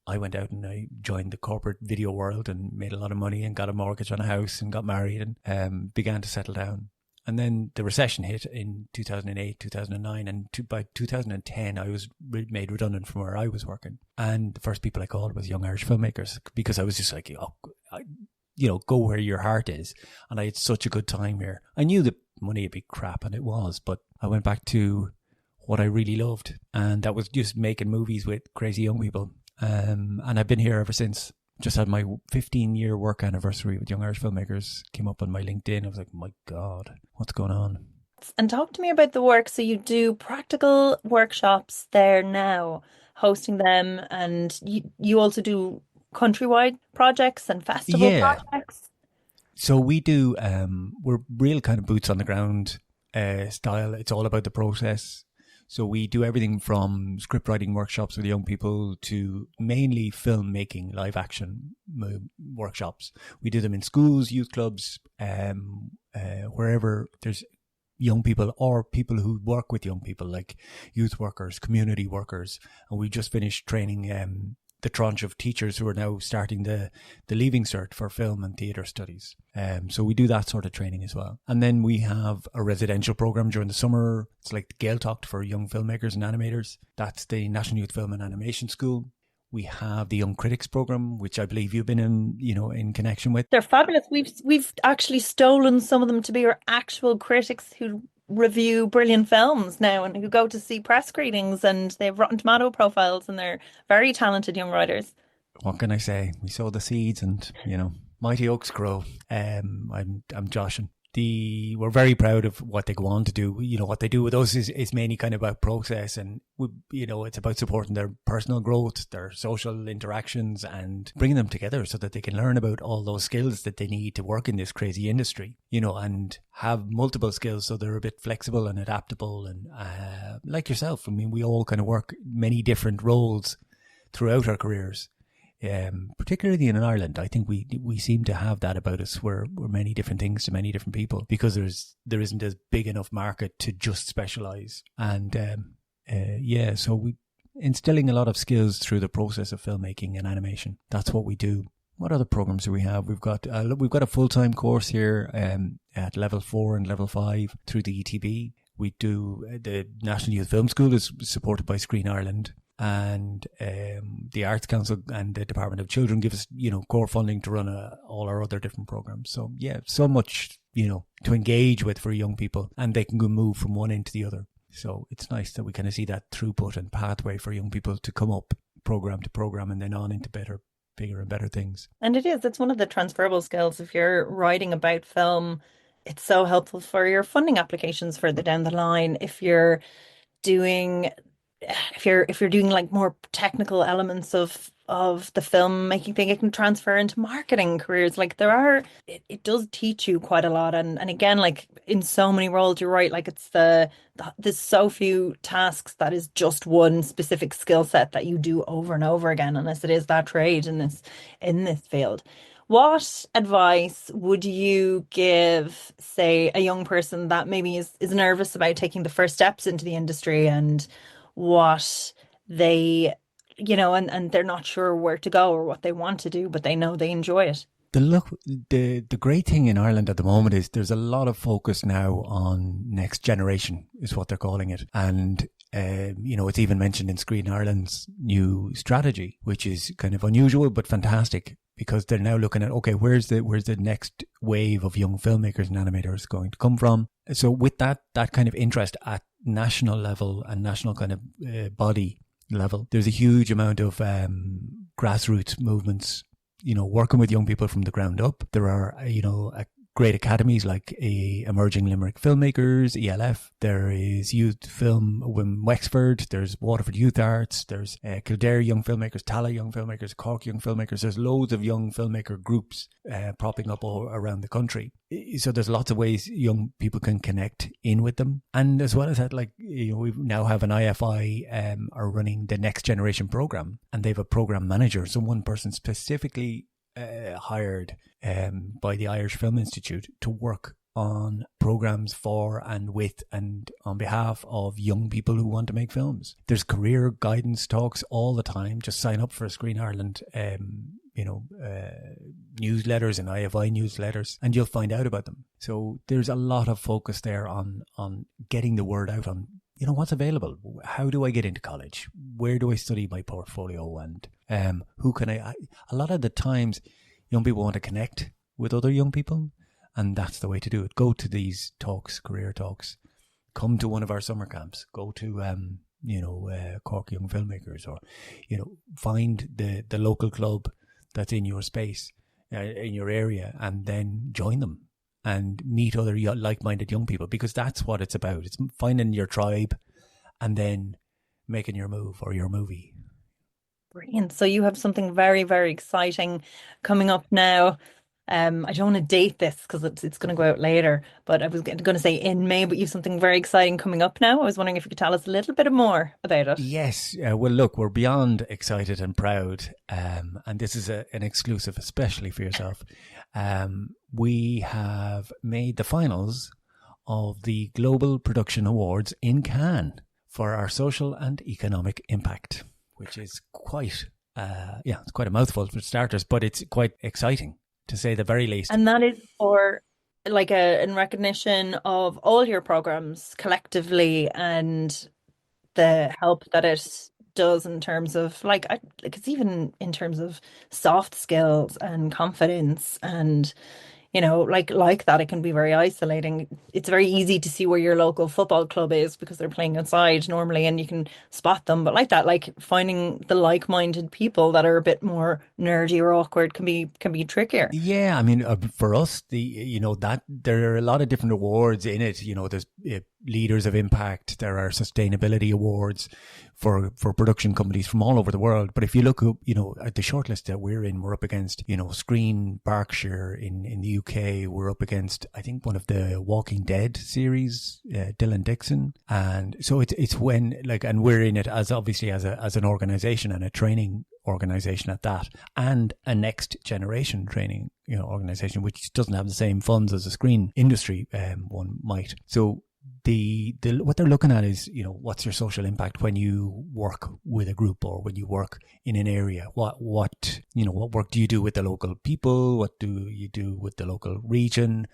I went out and I joined the corporate video world and made a lot of money and got a mortgage on a house and got married and began to settle down. And then the recession hit in 2008, 2009. And by 2010, I was made redundant from where I was working. And the first people I called was Young Irish Filmmakers, because I was just like, go where your heart is. And I had such a good time here. I knew the money would be crap, and it was, but I went back to what I really loved. And that was just making movies with crazy young people. And I've been here ever since. Just had my 15-year work anniversary with Young Irish Filmmakers. Came up on my LinkedIn. I was like, my God, what's going on? And talk to me about the work. So you do practical workshops there now, hosting them, and you also do countrywide projects and festival projects. So we do, we're real kind of boots on the ground style. It's all about the process. So we do everything from script writing workshops with young people to mainly filmmaking, live action workshops. We do them in schools, youth clubs, wherever there's young people or people who work with young people, like youth workers, community workers. And we just finished training the tranche of teachers who are now starting the Leaving Cert for film and theatre studies. So we do that sort of training as well. And then we have a residential program during the summer. It's like the Gaeltacht for young filmmakers and animators. That's the National Youth Film and Animation School. We have the Young Critics program, which I believe you've been in connection with. They're fabulous. We've actually stolen some of them to be our actual critics who review brilliant films now and who go to see press screenings, and they have Rotten Tomato profiles, and they're very talented young writers. What can I say? We sow the seeds, and mighty oaks grow. I'm joshing. We're very proud of what they go on to do. What they do with us is mainly kind of about process, and it's about supporting their personal growth, their social interactions, and bringing them together so that they can learn about all those skills that they need to work in this crazy industry, and have multiple skills so they're a bit flexible and adaptable. And like yourself, I mean, we all kind of work many different roles throughout our careers. Particularly in Ireland, I think we seem to have that about us. We're many different things to many different people because there isn't a big enough market to just specialise. And so we instilling a lot of skills through the process of filmmaking and animation. That's what we do. What other programs do we have? We've got a full-time course here at level 4 and level 5 through the ETB. We do the National Youth Film School is supported by Screen Ireland. And the Arts Council and the Department of Children give us, core funding to run all our other different programs. So, so much, to engage with for young people, and they can go move from one end to the other. So it's nice that we kind of see that throughput and pathway for young people to come up program to program and then on into better bigger and better things. And it's one of the transferable skills. If you're writing about film, it's so helpful for your funding applications further down the line. Doing if you're doing like more technical elements of the film making thing, it can transfer into marketing careers. Like it does teach you quite a lot. And again, like in so many roles, you're right, like there's so few tasks that is just one specific skill set that you do over and over again, unless it is that trade in this field. What advice would you give, say, a young person that maybe is nervous about taking the first steps into the industry, and what they, and they're not sure where to go or what they want to do, but they know they enjoy it? The great thing in Ireland at the moment is there's a lot of focus now on next generation, is what they're calling it. And it's even mentioned in Screen Ireland's new strategy, which is kind of unusual but fantastic, because they're now looking at, okay, where's the next wave of young filmmakers and animators going to come from? So with that kind of interest at national level and national kind of body level, there's a huge amount of grassroots movements, working with young people from the ground up. There are, great academies like Emerging Limerick Filmmakers, ELF. There is Youth Film in Wexford. There's Waterford Youth Arts. There's Kildare Young Filmmakers, Tala Young Filmmakers, Cork Young Filmmakers. There's loads of young filmmaker groups propping up all around the country. So there's lots of ways young people can connect in with them. And as well as that, like, we now have an IFI are running the Next Generation program, and they have a program manager. So one person specifically hired by the Irish Film Institute to work on programs for and with and on behalf of young people who want to make films. There's career guidance talks all the time. Just sign up for a Screen Ireland newsletters and IFI newsletters, and you'll find out about them. So there's a lot of focus there on getting the word out on what's available. How do I get into college? Where do I study my portfolio? And who can I? A lot of the times, young people want to connect with other young people, and that's the way to do it. Go to these talks, career talks. Come to one of our summer camps. Go to Cork Young Filmmakers, or find the local club that's in your space, in your area, and then join them and meet other like-minded young people, because that's what it's about. It's finding your tribe and then making your move or your movie. Brilliant. So you have something very, very exciting coming up now. I don't want to date this because it's going to go out later, but I was going to say in May, but you have something very exciting coming up now. I was wondering if you could tell us a little bit more about it. Yes. Well, look, we're beyond excited and proud. And this is an exclusive, especially for yourself. We have made the finals of the Global Production Awards in Cannes for our social and economic impact, which is quite, it's quite a mouthful for starters, but it's quite exciting, to say the very least. And that is for in recognition of all your programs collectively and the help that it does in terms of it's even in terms of soft skills and confidence, and like that, it can be very isolating. It's very easy to see where your local football club is because they're playing outside normally and you can spot them. But like that, like finding the like-minded people that are a bit more nerdy or awkward can be trickier. Yeah, I mean, for us, that there are a lot of different awards in it. There's Leaders of Impact. There are sustainability awards for production companies from all over the world. But if you look up, at the shortlist that we're in, we're up against, Screen Berkshire in the UK. We're up against, I think, one of the Walking Dead series, Dylan Dixon. And so it's when and we're in it as obviously as an organization and a training organization at that, and a next generation training, organization, which doesn't have the same funds as a screen industry one might. So the what they're looking at is, what's your social impact when you work with a group or when you work in an area? What work do you do with the local people? What do you do with the local region?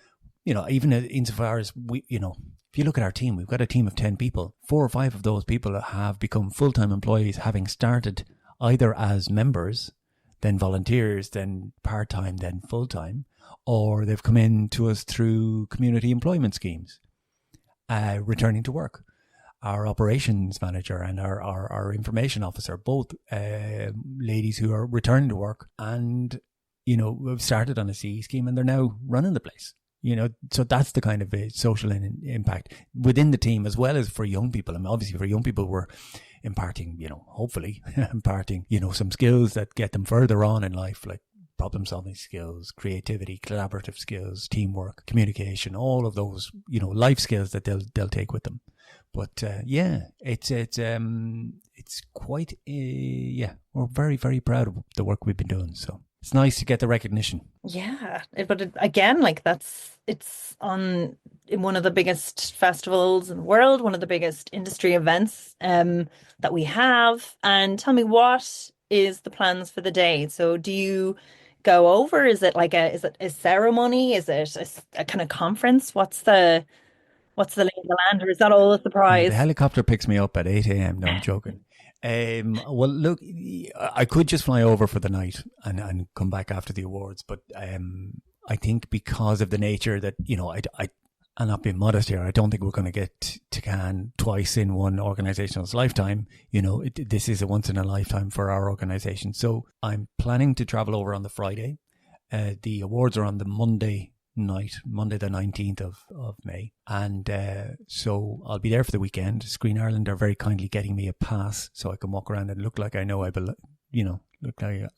Even insofar as if you look at our team, we've got a team of 10 people. 4 or 5 of those people have become full-time employees, having started either as members, then volunteers, then part-time, then full-time, or they've come in to us through community employment schemes. Returning to work. our operations manager and our information officer, both ladies who are returning to work and, we've started on a CE scheme and they're now running the place. So that's the kind of social impact within the team as well as for young people. And obviously for young people, we're imparting, hopefully imparting, some skills that get them further on in life, like problem solving skills, creativity, collaborative skills, teamwork, communication, all of those, life skills that they'll take with them. But it's quite we're very, very proud of the work we've been doing. So it's nice to get the recognition. Yeah, but again, like it's on in one of the biggest festivals in the world, one of the biggest industry events that we have. And tell me, what is the plans for the day? So do you go over? Is it like a ceremony? Is it a kind of conference? What's the lay of the land, or is that all a surprise? The helicopter picks me up at 8 a.m. No, I'm joking. Well, look, I could just fly over for the night and come back after the awards, but I think because of the nature that, I'm not being modest here, I don't think we're going to get to Cannes twice in one organisation's lifetime. This is a once in a lifetime for our organisation. So I'm planning to travel over on the Friday. The awards are on the Monday night, Monday the 19th of May. And so I'll be there for the weekend. Screen Ireland are very kindly getting me a pass so I can walk around and look like I know look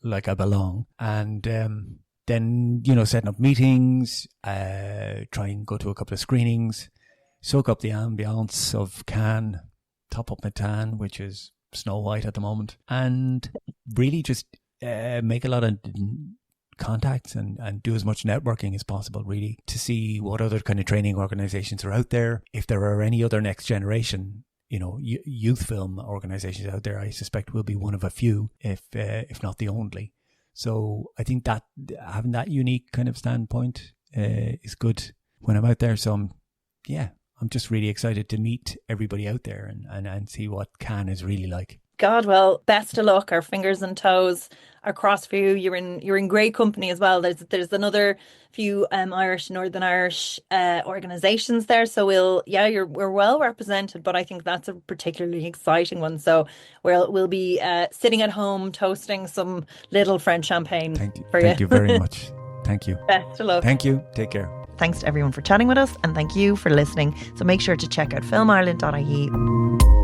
like I belong. And then, setting up meetings, try and go to a couple of screenings, soak up the ambience of Cannes, top up my tan, which is Snow White at the moment, and really just make a lot of contacts and do as much networking as possible, really, to see what other kind of training organizations are out there. If there are any other next generation, youth film organizations out there, I suspect we'll be one of a few, if not the only. So I think that having that unique kind of standpoint is good when I'm out there. So I'm just really excited to meet everybody out there and see what Cannes is really like. God, well, best of luck. Our fingers and toes are crossed for you. You're in great company as well. There's another few Northern Irish organisations there. So we're well represented, but I think that's a particularly exciting one. So we'll be sitting at home toasting some little French champagne. Thank you very much. Thank you. Best of luck. Thank you. Take care. Thanks to everyone for chatting with us, and thank you for listening. So make sure to check out filmireland.ie.